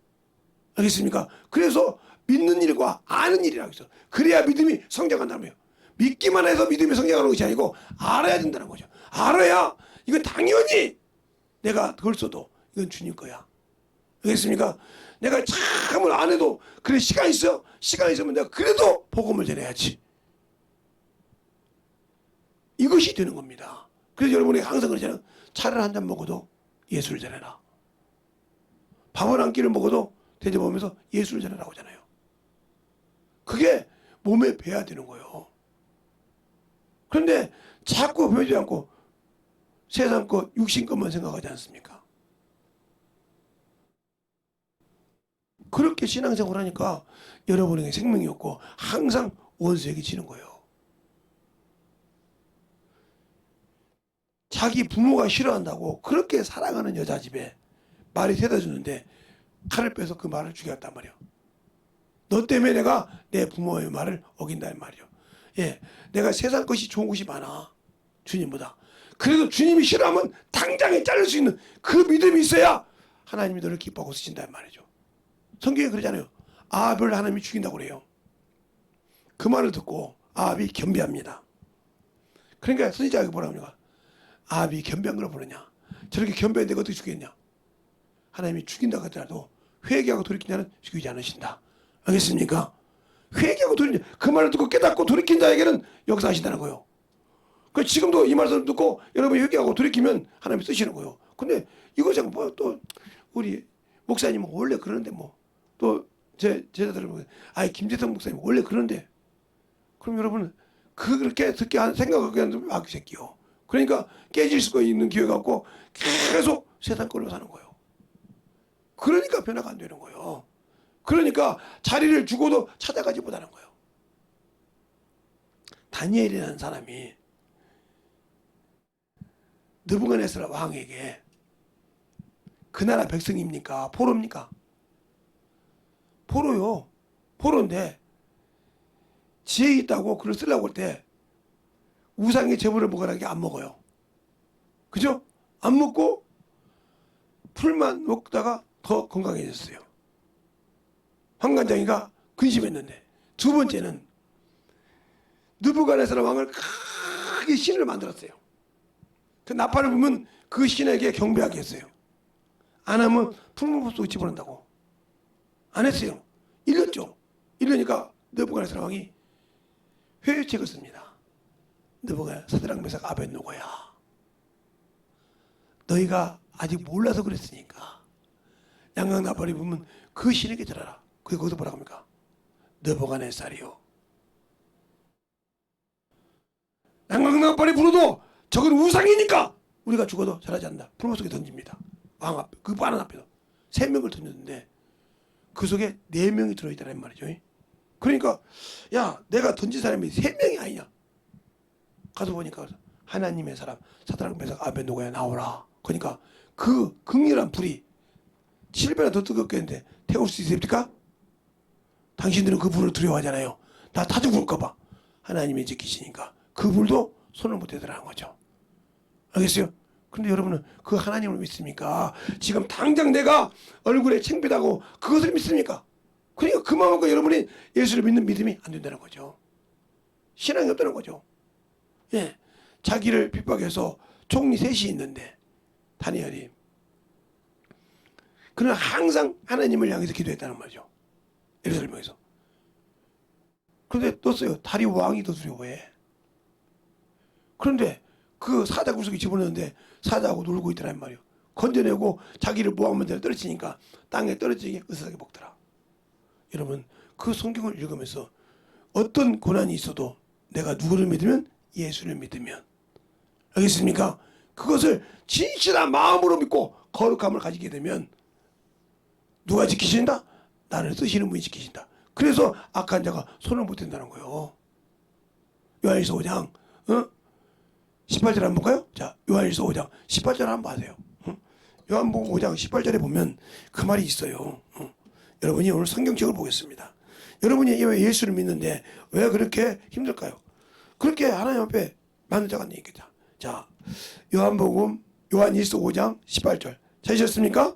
알겠습니까? 그래서 믿는 일과 아는 일이라고 있어. 그래야 믿음이 성장한다는 거예요. 믿기만 해서 믿음이 성장하는 것이 아니고 알아야 된다는 거죠. 알아야 이건 당연히 내가 그걸 써도 이건 주님 거야. 알겠습니까? 내가 참을 안 해도 그래 시간이 있어. 시간이 있으면 내가 그래도 복음을 전해야지. 이것이 되는 겁니다. 그래서 여러분이 항상 그러잖아요. 차를 한 잔 먹어도 예수를 전해라. 밥을 한 끼를 먹어도 대접하면서 예수를 전하라고 하잖아요. 그게 몸에 배야 되는 거예요. 그런데 자꾸 배우지 않고 세상 것, 육신 것만 생각하지 않습니까? 그렇게 신앙생활 하니까 여러분에게 생명이 없고 항상 원수에게 지는 거예요. 자기 부모가 싫어한다고 그렇게 사랑하는 여자 집에 말이 대다 주는데 칼을 빼서 그 말을 죽였단 말이에요. 너 때문에 내가 내 부모의 말을 어긴다는 말이에요. 예, 내가 세상 것이 좋은 것이 많아. 주님보다. 그래도 주님이 싫어하면 당장에 자를 수 있는 그 믿음이 있어야 하나님이 너를 기뻐하고 쓰신다는 말이죠. 성경에 그러잖아요. 아합을 하나님이 죽인다고 그래요. 그 말을 듣고 아합이 겸비합니다. 그러니까 선지자가 뭐라고 합니까? 아합이 겸비한 걸 보느냐. 저렇게 겸비한데 어떻게 죽겠냐. 하나님이 죽인다고 하더라도 회개하고 돌이킨 자는 죽이지 않으신다. 알겠습니까? 회개하고 돌이킨 자, 그 말을 듣고 깨닫고 돌이킨 자에게는 역사하신다는 거예요. 그 지금도 이 말씀을 듣고 여러분이 회개하고 돌이키면 하나님이 쓰시는 거예요. 근데 이것은 또 우리 목사님은 원래 그러는데 또 제 제자들은 김재성 목사님 원래 그러는데 그럼 여러분 그렇게 듣게 생각하게 하는 마귀 새끼요. 그러니까 깨질 수가 있는 기회 갖고 계속 세상 걸로 사는 거예요. 그러니까 변화가 안 되는 거예요. 그러니까 자리를 주고도 찾아가지 못하는 거예요. 다니엘이라는 사람이 느부갓네살 왕에게 그 나라 백성입니까? 포로입니까? 포로요. 포로인데 지혜 있다고 글을 쓰려고 할 때 우상의 제물을 먹으라는 게 안 먹어요. 그죠? 안 먹고 풀만 먹다가 더 건강해졌어요. 환관장이가 근심했는데 두 번째는 느부갓네살 왕을 크게 신을 만들었어요. 그 나팔을 보면 그 신에게 경배하게 했어요. 안 하면 풀무불 속에 집어넣는다고. 안 했어요. 1년죠. 1년이니까 느부갓네살 왕이 회유책을 씁니다. 느부갓네살 사드락 메삭 아벳느고야. 너희가 아직 몰라서 그랬으니까 양강 나팔이 보면 그 신에게 들어라. 그게 거기서 뭐라고 합니까? 느부갓네살이요. 양강 나팔이 불어도 저건 우상이니까 우리가 죽어도 절하지 않는다. 풀무 속에 던집니다. 왕 앞에 그 바른 앞에서 3명을 던졌는데 그 속에 4명이 들어있다는 말이죠. 그러니까 야 내가 던진 사람이 3명이 아니냐. 가서 보니까 하나님의 사람 사드락 메삭 아벳느고야 나오라. 그러니까 그 극렬한 불이 7배나 더 뜨겁겠는데 태울 수 있습니까? 당신들은 그 불을 두려워하잖아요. 나 다 죽을까 봐. 하나님이 지키시니까 그 불도 손을 못 대더라는 거죠. 알겠어요? 근데 여러분은 그 하나님을 믿습니까? 지금 당장 내가 얼굴에 창피하고 그것을 믿습니까? 그러니까 그 마음과 여러분이 예수를 믿는 믿음이 안 된다는 거죠. 신앙이 없다는 거죠. 예, 자기를 핍박해서 총리 셋이 있는데 다니엘이 그는 항상 하나님을 향해서 기도했다는 말이죠. 예루살렘에서 그런데 떴어요. 다리 왕이 더 두려워해. 그런데 그 사자 구석에 집어넣는데 사자하고 놀고 있더란 말이에요. 건져내고 자기를 모함한 대로 떨어지니까 땅에 떨어지게 으스하게 먹더라. 여러분, 그 성경을 읽으면서 어떤 고난이 있어도 내가 누구를 믿으면 예수를 믿으면, 알겠습니까? 그것을 진실한 마음으로 믿고 거룩함을 가지게 되면 누가 지키신다? 나를 쓰시는 분이 지키신다. 그래서 악한 자가 손을 못 댄다는 거예요. 요한일서 5장 18절 한번 볼까요? 자, 요한일서 5장 18절 한번 봐세요. 요한복음 5장 18절에 보면 그 말이 있어요. 여러분이 오늘 성경책을 보겠습니다. 여러분이 왜 예수를 믿는데 왜 그렇게 힘들까요? 그렇게 하나님 앞에 만나자는 얘기죠. 자, 요한일서 5장 18절 찾으셨습니까?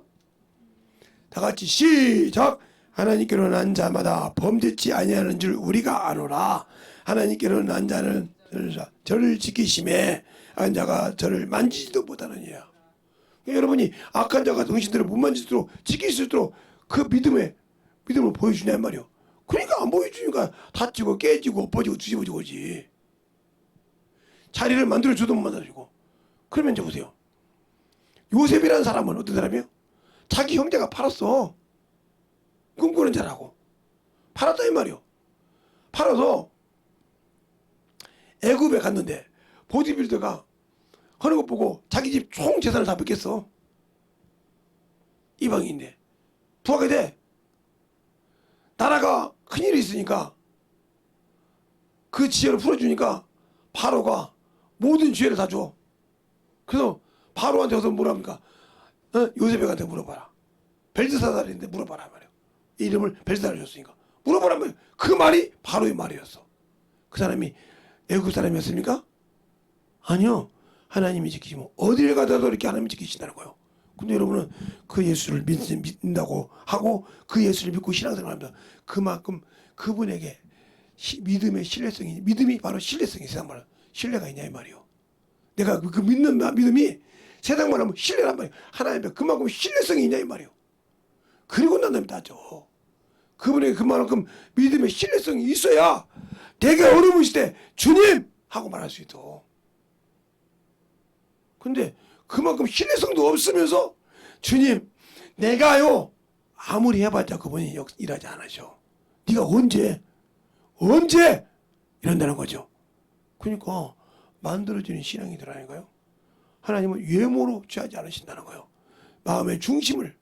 다 같이 시작. 하나님께로 난 자마다 범죄치 아니하는 줄 우리가 아노라. 하나님께로 난 자는 저를 지키심에 악한 자가 저를 만지지도 못하느니라. 여러분이 악한 자가 당신들을 못 만지도록 지킬 수 있도록 그 믿음을 보여주냐 말이요. 그러니까 안 보여주니까 다치고 깨지고 엎어지고 뒤집어지고 오지. 자리를 만들어줘도 못 만들어주고. 그러면 이제 보세요. 요셉이라는 사람은 어떤 사람이에요? 자기 형제가 팔았어. 꿈꾸는 자라고 팔았다 이 말이요. 팔아서 애굽에 갔는데 보디빌더가 하는 것 보고 자기 집 총 재산을 다 뺏겼어. 이방인인데 부하게 돼. 나라가 큰일이 있으니까 그 지혜를 풀어주니까 바로가 모든 지혜를 다 줘. 그래서 바로한테 가서 뭐랍니까? 요셉에한테 물어봐라. 벨드사달인데 물어봐라 말이야. 이름을 벨드사달 줬으니까 물어보란 말이야. 그 말이 바로의 말이었어. 그 사람이 애굽 사람이었습니까? 아니요. 하나님이 지키시면 어딜 가더라도 이렇게 하나님이 지키신다는 거예요. 근데 여러분은 그 예수를 믿는다고 하고 그 예수를 믿고 신앙생활합니다. 그만큼 그분에게 믿음의 신뢰성이, 믿음이 바로 신뢰성이, 세상 말로 신뢰가 있냐 이 말이요. 내가 그 믿는 믿음이 세상 말하면 신뢰란 말이에요. 하나님께 그만큼 신뢰성이 있냐 이 말이에요. 그리고 난 다음에 따져. 그분에게 그만큼 믿음의 신뢰성이 있어야 내가 어려우실 때 주님 하고 말할 수 있어. 근데 그만큼 신뢰성도 없으면서 주님 내가요 아무리 해봤자 그분이 일하지 않으셔. 네가 언제 이런다는 거죠. 그러니까 만들어지는 신앙이더라니까요. 하나님은 외모로 취하지 않으신다는 거예요. 마음의 중심을.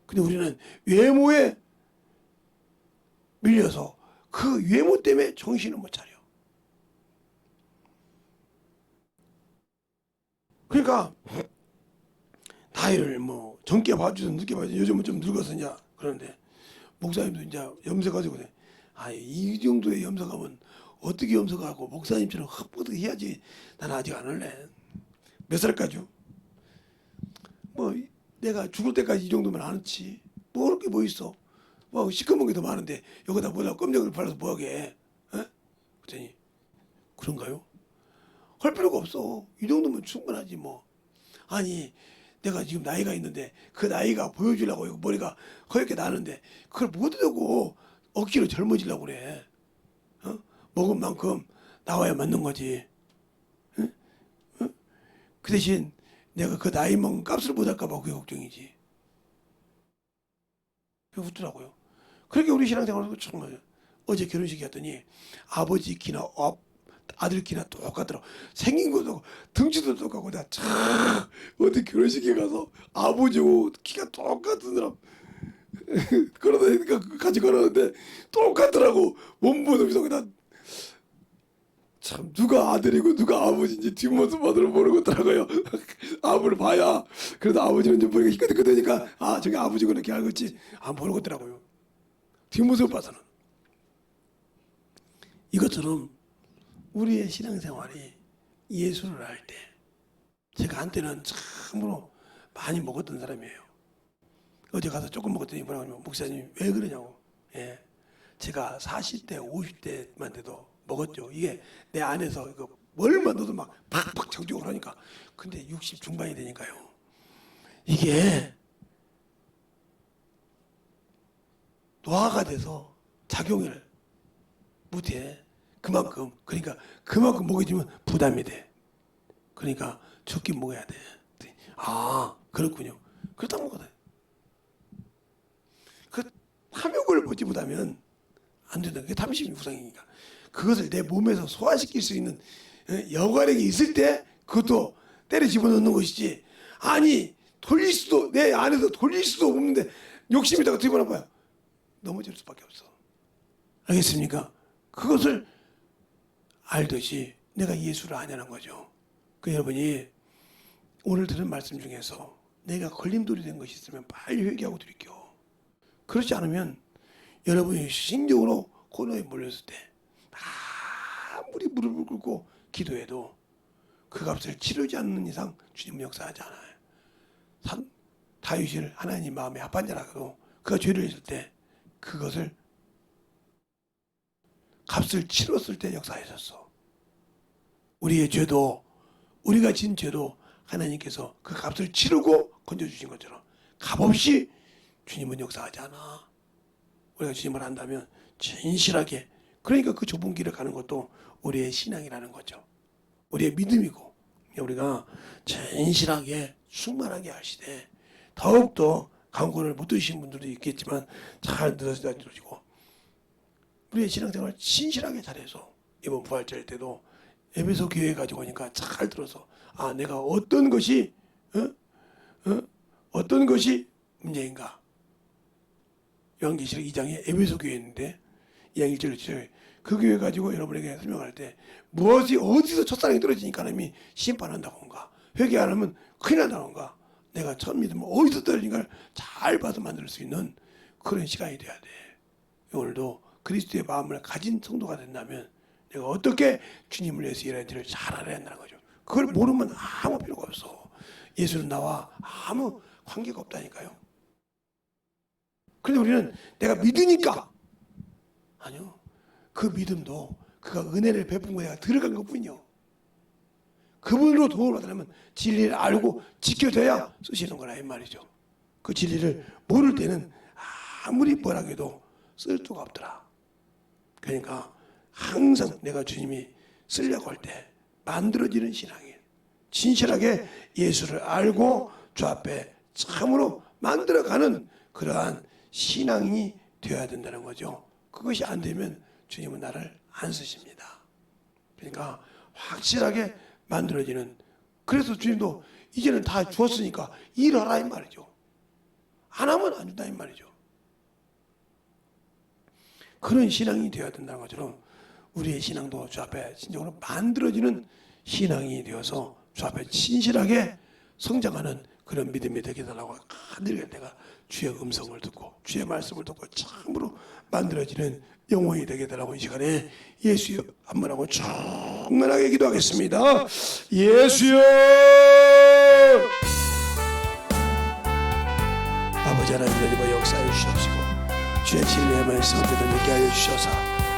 근데 우리는 외모에 밀려서 그 외모 때문에 정신을 못 차려. 그러니까 나이를 뭐 젊게 봐주든 늦게 봐주든 요즘은 좀 늙어서 이제 그러는데 목사님도 이제 염색 가지고 이 정도의 염색하면 어떻게 염색하고 목사님처럼 헛버득 해야지. 나는 아직 안 할래. 몇 살까지요? 뭐 내가 죽을 때까지 이 정도면 안 했지. 뭐 그렇게 뭐 있어. 뭐 시커먼 게 더 많은데 여기다 뭐다 껌정을 발라서 뭐하게. 그랬더니 그런가요? 할 필요가 없어. 이 정도면 충분하지 뭐. 아니 내가 지금 나이가 있는데 그 나이가 보여주려고 이거 머리가 허옇게 나는데 그걸 못 하고 억지로 젊어지려고 그래. 먹은 만큼 나와야 맞는 거지. 그 대신 내가 그 나이 먹은 값을 못 할까 봐 그게 걱정이지. 그게 웃더라고요. 그렇게 우리 신앙생활도 정말 어제 결혼식이 했더니 아버지 키나 아들 키나 똑같더라고. 생긴 것도 등치도 똑같고 내가 참 어디 결혼식에 가서 아버지고 키가 똑같은 사람 그러다 같이 걸었는데 똑같더라고. 몸보도 난 참 누가 아들이고 누가 아버지인지 뒷모습만으로 모르고 있더라고요. 아버를 봐야 그래도 아버지는 좀 머리가 희끗희끗하니까 아 저게 아버지구나 이렇게 알겠지. 안 모르고 있더라고요. 뒷모습 봐서는. 이것처럼 우리의 신앙생활이 예수를 알 때 제가 한때는 참으로 많이 먹었던 사람이에요. 어제 가서 조금 먹었더니 뭐라고 하냐면 목사님 왜 그러냐고. 예, 제가 40대 50대만 돼도 먹었죠. 이게 내 안에서 이거 뭘만 넣어도 막 팍팍 정적으로 하니까. 근데 60 중반이 되니까요. 이게 노화가 돼서 작용을 못해. 그만큼. 그러니까 그만큼 먹여주면 부담이 돼. 그러니까 적게 먹어야 돼. 아, 그렇군요. 그렇다고 먹어야 돼. 그 탐욕을 보지 못하면 안 된다. 그게 탐심이 구성이니까. 그것을 내 몸에서 소화시킬 수 있는 여과력이 있을 때 그것도 때려 집어넣는 것이지. 아니 돌릴 수도 내 안에서 돌릴 수도 없는데 욕심이 있다고 집어넣어봐요. 넘어질 수밖에 없어. 알겠습니까? 그것을 알듯이 내가 예수를 아냐는 거죠. 그 여러분이 오늘 들은 말씀 중에서 내가 걸림돌이 된 것이 있으면 빨리 회개하고 드릴게요. 그렇지 않으면 여러분이 신경으로 코너에 몰렸을 때 아무리 무릎을 꿇고 기도해도 그 값을 치르지 않는 이상 주님은 역사하지 않아요. 다윗을 하나님 마음에 합한 자라도 그가 죄를 했을 때 그것을 값을 치렀을 때 역사하셨어. 우리의 죄도 우리가 진 죄도 하나님께서 그 값을 치르고 건져주신 것처럼 값없이 주님은 역사하지 않아. 우리가 주님을 안다면 진실하게, 그러니까 그 좁은 길을 가는 것도 우리의 신앙이라는 거죠. 우리의 믿음이고, 우리가 진실하게 충만하게 하시되 더욱더 강권을 못 들으신 분들도 있겠지만 잘 들어지고 우리의 신앙생활을 진실하게 잘해서 이번 부활절 때도 에베소 교회 가지고 오니까 잘 들어서 내가 어떤 것이 어떤 것이 문제인가. 요한계시록 2장에 에베소 교회였는데 2장 1절 2절 그 교회 가지고 여러분에게 설명할 때 무엇이 어디서 첫사랑이 떨어지니까 하나님이 심판한다고인가, 회개 안 하면 큰일 난다고인가, 내가 첫 믿으면 어디서 떨어지는가를 잘 봐서 만들 수 있는 그런 시간이 돼야 돼. 오늘도 그리스도의 마음을 가진 성도가 된다면 내가 어떻게 주님을 위해서 일하는지를 잘 알아야 한다는 거죠. 그걸 모르면 아무 필요가 없어. 예수는 나와 아무 관계가 없다니까요. 그런데 우리는 내가 믿으니까, 아니요, 그 믿음도 그가 은혜를 베푼 거에 내가 들어간 것뿐이요. 그분으로 도움을 받으려면 진리를 알고 지켜져야 쓰시는 거라 이 말이죠. 그 진리를 모를 때는 아무리 뭐라고 해도 쓸 수가 없더라. 그러니까 항상 내가 주님이 쓰려고 할 때 만들어지는 신앙이에요. 진실하게 예수를 알고 주 앞에 참으로 만들어가는 그러한 신앙이 되어야 된다는 거죠. 그것이 안 되면 주님은 나를 안 쓰십니다. 그러니까 확실하게 만들어지는, 그래서 주님도 이제는 다 주었으니까 일하라 이 말이죠. 안 하면 안 준다 이 말이죠. 그런 신앙이 되어야 된다는 것처럼 우리의 신앙도 주 앞에 진정으로 만들어지는 신앙이 되어서 주 앞에 진실하게 성장하는 그런 믿음이 되게 달라고 늘 내가 주의 음성을 듣고 주의 말씀을 듣고 참으로 만들어지는 영혼이 되게 달라고 이 시간에 예수여 한번 하고 충만하게 기도하겠습니다. 예수여, 아버지 하나님 역사해 주시옵시고 주의 진리의 말씀을 듣게 하여 주셔서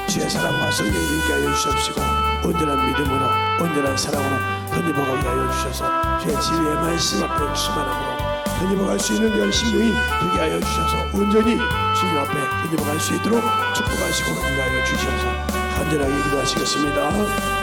주의 사랑과 성령이 있게 하여 주시옵시고 온전한 믿음으로 온전한 사랑으로 던져보게 하여 주셔서 주의 진리의 말씀 앞에 충만함으로 던져보갈 수 있는 열심히 되게 하여 주셔서 온전히 주님 앞에 던져보갈 수 있도록 축복하시고 인도하여 주셔서 간절하게 기도하시겠습니다.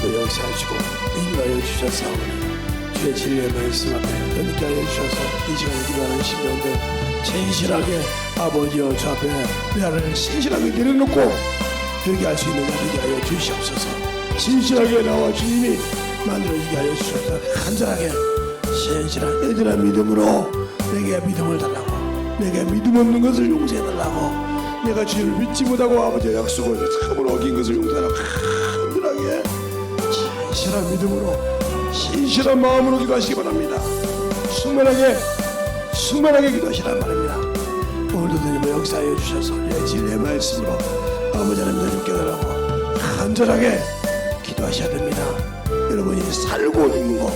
역사하시고 인도하여 주셨사오니 주의 진리의 말씀 앞에 던지게 하여 주셔서 이 시간에 기도하는 시간들 진실하게 아버지여 주 앞에 나를 신실하게 내려놓고 회개할 수 있는 자 되게 하여 주시옵소서. 진실하게 나와 주님이 만들어지게 하여 주셔서 간절하게 신실한 애절한 믿음으로 내게 믿음을 달라고, 내게 믿음 없는 것을 용서해달라고, 내가 주님을 믿지 못하고 아버지의 약속을 참으로 어긴 것을 용서하라고 간절하게 신실한 믿음으로 신실한 마음으로 기도하시기 바랍니다. 충만하게 충만하게 기도하시란 말입니다. 오늘도 주님 역사하여 주셔서 내 진리의 말씀으로 아버지 하나님 주님 깨달으라고 간절하게 기도하셔야 됩니다. 여러분이 살고 있는 거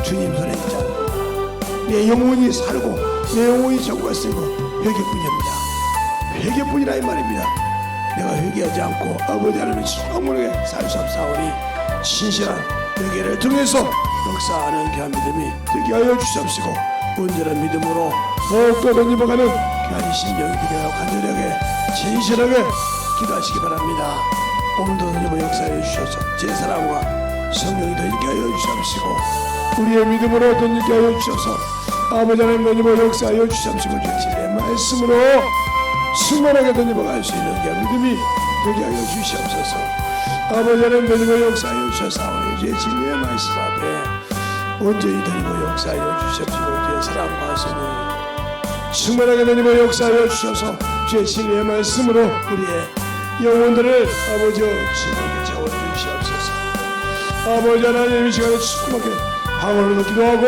주님 손에 있잖아요. 내 영혼이 살고 내 영혼이 정과 쓰는 거 회개뿐입니다. 회개뿐이라 이 말입니다. 내가 회개하지 않고 아버지 하나님의 성문에 살 수 없사오니 신실한 회개를 통해서 역사하는 귀한 믿음이 되게 하여 주시옵시고 온전한 믿음으로 더욱더 던집어가는 귀한 심령이 되게 하여 간절하게 진실하게 기도하시기 바랍니다. 오늘도 던집어 역사하여 주셔서 제 사랑과 성령이 되게 하여 주시옵시고 우리의 믿음으로 던지게 하여 주셔서 아버지 하나님 던집어 역사하여 주시옵시고 주의 말씀으로 충만하게 던집어갈 수 있는 귀한 믿음이 되게 하여 주시옵소서. 아버지 하나님 던집어 역사하여 주셔서 주의 진리의 말씀 앞에 온전히 던집어 역사하여 주시옵시고 주의 사랑과 성령 충만하게 던집어 역사하여 주셔서 주의 진리의 말씀으로 우리의 영혼들을 아버지여 충만하게 채워주시옵소서. 아버지 하나님 이 시간에 충만하게 방언으로 기도하고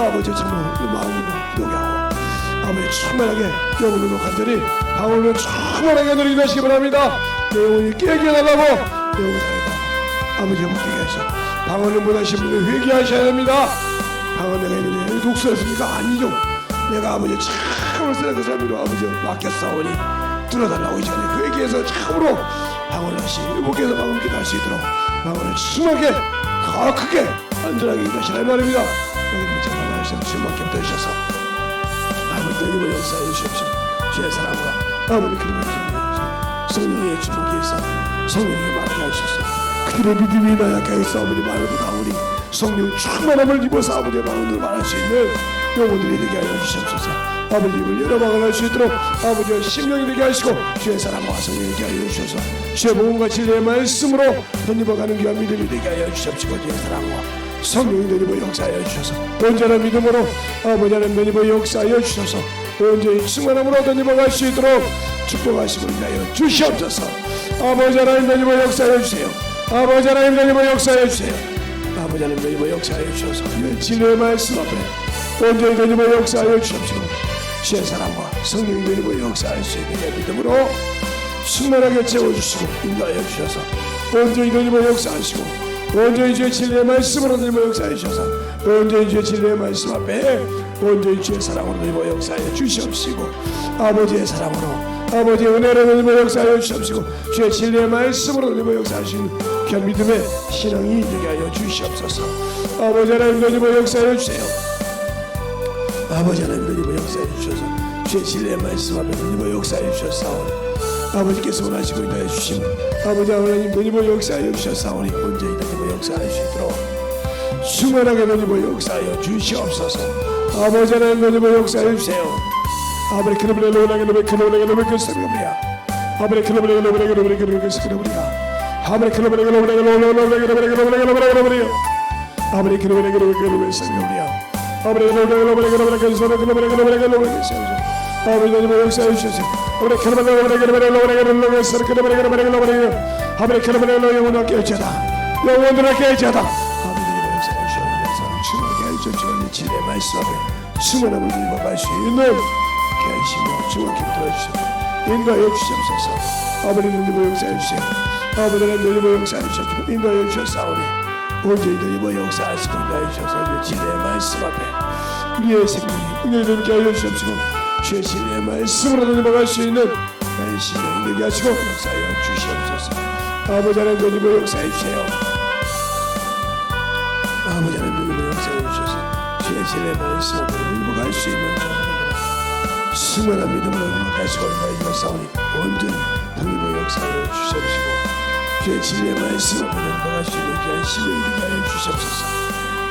아버지 정말 마음으로 기도하고 아버지 충만하게 영혼으로 간절히 방언으로 충만하게 누리게 하시기 바랍니다. 내 영혼이 깨게 해달라고 영혼 살다 아버지 회개게 하셔. 방언을 못하신 분들 회개하셔야 됩니다. 방언 내가 있는데 독설했습니까? 아니죠. 내가 아버지 참으로 쓰는 사람으로 아버지 맡겼사오니 들어달라고 이 시간에 회개해서 참으로 방언을 다시 회복해서 방언 기도할 수 있도록 방언을 충만하게 더 크게 안전하게 기도하시라 이 말입니다. 여기는 제가 말씀 충만하게 붙어주셔서 아버지 내님을 역사해 주십시오. 주의 사랑과 아버지 그림을 주옵소서. 성령의 주목에 있어 성령이 말하게 하셔서 그들의 믿음이 나약하게 해서 아버지 말을 못하오니 성령 충만함을 입어서 아버지의 마음으로 말할 수 있는 영혼들이 되게 하여 주시옵소서. 아버지 입을 여러 방을 할 수 있도록 아버지의 심령이 되게 하시고 주의 사랑과 성령이 되게 하여 주셔서 주의 복음과 진리의 말씀으로 던집어가는 귀한 믿음이 되게 하여 주시옵시고 주의 사랑과 성령이 던집어 역사하여 주셔서 온전한 믿음으로 아버지 하나님 던집어 역사하여 주셔서 온전히 충만함으로 던집어갈 수 있도록 축복하시고 인하여 주시옵소서. 아버지 하나님 던집어 역사하여 주세요. 아버지 하나님 던집어 역사하여 주세요. 아버지 하나님 던집어 역사하여 주셔서 진리의 말씀 앞에 온전히 던집어 역사하여 주옵시고 주의 사랑과 성령이 던집어 역사할 수 있는 믿음으로 충만하게 채워주시고 인도하여 주셔서 온전히 던집어 역사하시고 온전히 주의 진리의 말씀으로 던집어 역사해 주셔서 온전히 주의 진리의 말씀 앞에 온전히 주의 사랑으로 던집어 역사해 주시옵시고 아버지의 사랑으로 아버지의 은혜로 던집어 역사하여 주시옵시고 주의 진리의 말씀으로 던집어 역사하시는 귀한 믿음의 신앙이 되게 하여 주시옵소서. 아버지 하나님 던집어 역사하여 주세요. 아버지 하나님 던집어 역사해 주셔서 주의 진리의 말씀 앞에 던집어 역사해 주셨사오니 아버지께서 원하시고 인도해 주심 아버지 하나님 던집어 역사하여 주셨사오니 온전히 던집어 역사할 수 있도록 충만하게 던집어 역사하여 주시옵소서. 아버지 하나님 던집어 역사해 주세요. 아버지 그러므로 로라게 로베 그러므로 로베 그스르브리야 아버지 그러므로 로베 로베 로베 그스르브리야 아버지 그러므로 로베 로베 로베 로베 로베 로베 아버지 그러므로 로베 로베 그스르브리야 아버지 로베 로베 로베 그스르브리야 아버지 던집어 역사해 주셔서 아버지 그러므로 로베 로베 로베 로베 그스르브리야 아버지 그러므로 영혼을 깨우쳐다 영혼들을 깨우쳐다 아버지 던집어 역사해 주셔서 충만하게 해주시고 진리의 말씀 앞에 충만함을 던집어갈 수 있는 계시며 정확히 들어주시고 인도하여 주시옵소서. 아버지 던집어 역사해 주세요. 아버지 던집어 역사해 주시고 인도하여 주셨사오니 온전히 던집어 역사하시고 인도하여 주셔서 진리의 말씀 앞에 우리의 생명이 은혜를 넘게 하여 주시옵시고 주의 진리의 말씀으로 던집어갈 수 있는 나의 심령이 되게 하시고 역사하여 주시옵소서. 아버지 하나님 던집어 역사해 주세요. 아버지 하나님 던집어 역사해 주셔서 주의 진리의 말씀 앞에 던집어갈 수 있는 충만한 믿음으로 가시고 인도하여 싸우니 온전히 던집어 역사하여 주시옵시고 주의 진리의 말씀 앞에 던집어갈 수 있는 귀한 심령이 되게 하여 주시옵소서.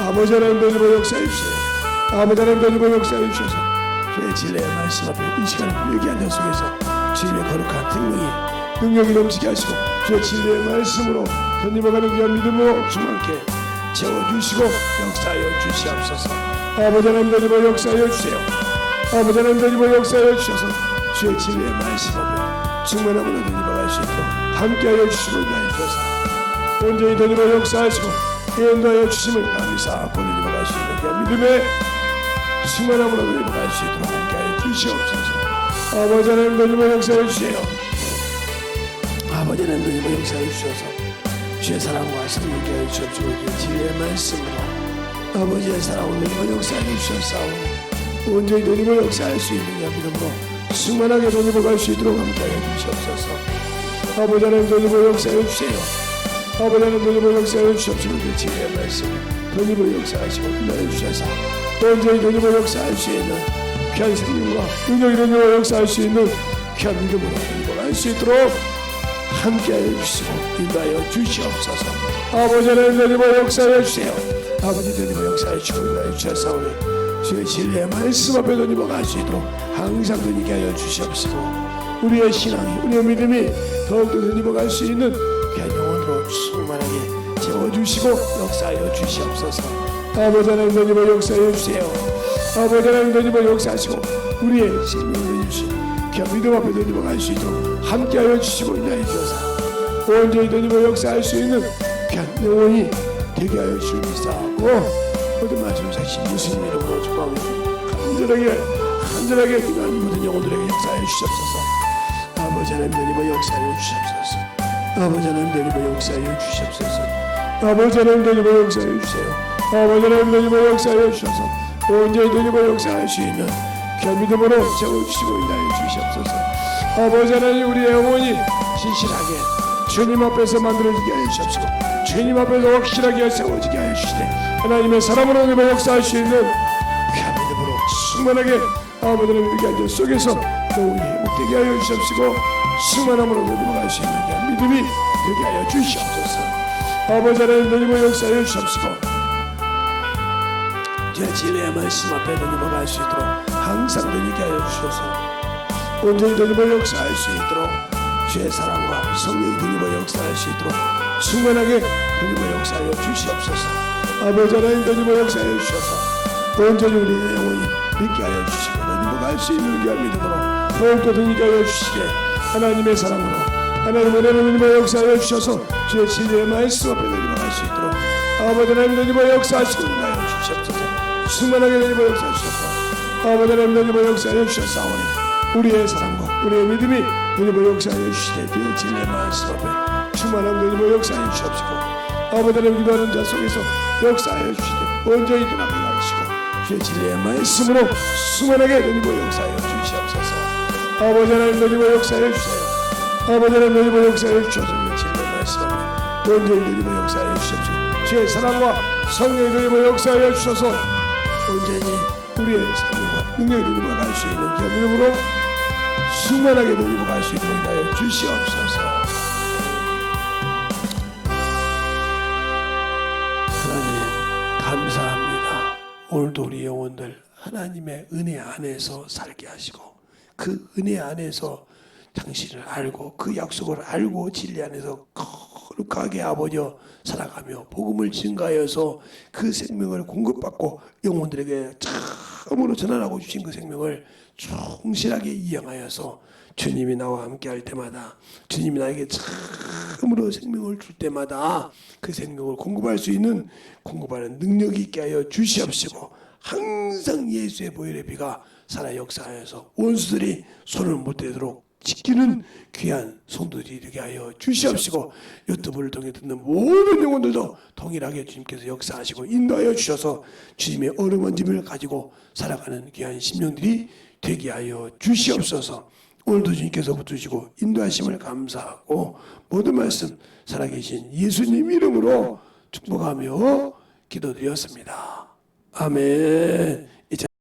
아버지 하나님 던집어 역사해 주세요. 아버지 하나님 던집어 역사해 주셔서 주의 진리의 말씀 앞에 이 시간 여기 앉아 속에서 주님의 거룩한 생명이 능력이 넘치게 하시고 주의 진리의 말씀으로 던집어가는 귀한 믿음으로 충만케 채워주시고 역사하여 주시옵소서. 아버지 하나님 던집어 역사하여 주세요. 아버지 하나님 던집어 역사하여 주셔서 주의 진리의 말씀 앞에 충만함으로 던집어갈 수 있도록 함께하여 주시고 인도하여 주셔서 온전히 던집어 역사하시고 인도하여 주심을 감사하고 던집어갈 수 있는 귀한 믿음의 충만함으로 넘어갈 수 있도록 함께하여 주시옵소서. 아버지 하나님 도리모 역사해 주세요. 아버지 하나님 도리모 역사해 주셔서 주의 사랑과 성령께 하여 주옵시고 진리의 말씀으로 아버지의 사랑으로 도리모 역사해 주셨사오니 온전히 도리모 역사할 수 있는 믿음으로 충만하게 도리모 갈 수 있도록 함께하여 주시옵소서. 아버지 하나님 도리모 역사해 주세요. 아버지 하나님 도리모 역사해 주시옵시고 진리의 말씀 도리모 역사하시고 인도해 주셔서 온전히 도리모 역사할 수 있는 귀한 생명과 능력이 도리모 역사할 수 있는 귀한 믿음으로 도리모 갈 수 있도록 함께하여 주시고 인도하여 주시옵소서. 아버지 하나님 도리모 역사해 주세요. 아버지 도리모 역사해 주시고 인도하여 주셨사오니 주의 진리의 말씀 앞에 도리모 갈 수 있도록 항상 도리게 하여 주시옵시고 우리의 신앙이 우리의 믿음이 더욱더 도리모 갈 수 있는 귀한 영혼으로 충만하게 채워주시고 역사하여 주시옵소서. 아버지 하나님 도리모 역사해 주세요. 아버지 하나님 도리모 역사하시고 우리의 생명을 주신 귀한 믿음 앞에 도리모 갈 수 있도록 함께하여 주시고 인도하여 주셔서 온전히 도리모 역사할 수 있는 귀한 영혼이 되게 하여 주시옵소서. 모든 말씀 사신 예수님 이름으로 축복합니다. 간절하게 기도하는 모든 영혼들에게 역사하여 주시옵소서. 아버지 하나님 도리모 역사하여 주시옵소서. 아버지 하나님 도리모 역사하여 주시옵소서. 아버지 하나님 도리모 역사하여 주세요. 아버지 하나님 도리모 역사하여 주셔서 온전히 도리모 역사할 수 있는 귀한 믿음으로 채워주시고 인도하여 주시옵소서. 아버지 하나님 우리의 영혼이 신실하게 주님 앞에서 만들어지게 하여 주시옵시고 주님 앞에서 확실하게 세워지게 하여 주시되 하나님의 사랑으로 도리모 역사할 수 있는 귀한 믿음으로 충만하게 아버지 하나님 우리 안전 속에서 영혼이 회복되게 하여 주시옵시고 충만함으로 도리모 갈 수 있는 귀한 믿음이 되게 하여 주시옵소서. 아버지 하나님 도리모 역사하여 주시옵시고 제 진리의 말씀 앞에 도리모 갈 수 있도록 항상 도리게 하여 주셔서 온전히 도리모 역사할 수 있도록 주의 사랑과 성령의 도리모 역사할 수 있도록 충만하게 도리모 역사하여 주시옵소서. 아버지 하나님 도리모 역사하여 주셔서 온전히 우리의 영혼이 믿게 하여 주시고 도리모 갈 수 있는 귀한 믿음으로 더욱더 도리게 하여 주시게 하나님의 사랑으로 하나님 은혜로 도리모 역사하여 주셔서 주의 진리의 말씀 앞에 도리모 갈 수 있도록 아버지 하나님 도리모 역사하시고 인도하여 주시옵소서. 충만하게 도리모 역사해 주셔서 아버지 하나님 도리모 역사해 주셨사오니 우리의 사랑과 우리의 믿음이 도리모 역사해 주시되 주의 진리의 말씀 앞에 충만한 도리모 역사해 주시옵시고 아버지 하나님 기도하는 자 속에서 역사해 주시되 온전히 돌아가게 하시고 주의 진리의 말씀으로 충만하게 도리모 역사해 주시옵소서. 아버지 하나님 도리모 역사해 주세요. 아버지 하나님 도리모 역사해 주셔서 주의 진리의 말씀 앞에 온전히 도리모 역사해 주시옵시고 주의 사랑과 성령의 도리모 역사해 주셔서 온전히 우리의 삶과 능력의 도리모 갈 수 있는 귀한 믿음으로 충만하게 도리모 갈 수 있도록 하여 주시옵소서. 하나님 감사합니다. 오늘도 우리 영혼들 하나님의 은혜 안에서 살게 하시고 그 은혜 안에서 당신을 알고 그 약속을 알고 진리 안에서 거룩하게 아버지여 살아가며 복음을 증가하여서 그 생명을 공급받고 영혼들에게 참으로 전환하고 주신 그 생명을 충실하게 이행하여서 주님이 나와 함께 할 때마다 주님이 나에게 참으로 생명을 줄 때마다 그 생명을 공급할 수 있는 공급하는 능력이 있게 하여 주시옵시고 항상 예수의 보혈의 피가 살아 역사하여서 원수들이 손을 못 대도록 지키는 귀한 성도들이 되게 하여 주시옵시고 유튜브를 통해 듣는 모든 영혼들도 동일하게 주님께서 역사하시고 인도하여 주셔서 주님의 어루만짐을 가지고 살아가는 귀한 심령들이 되게 하여 주시옵소서. 오늘도 주님께서 붙드시고 인도하심을 감사하고 모든 말씀 살아계신 예수님 이름으로 축복하며 기도드렸습니다. 아멘.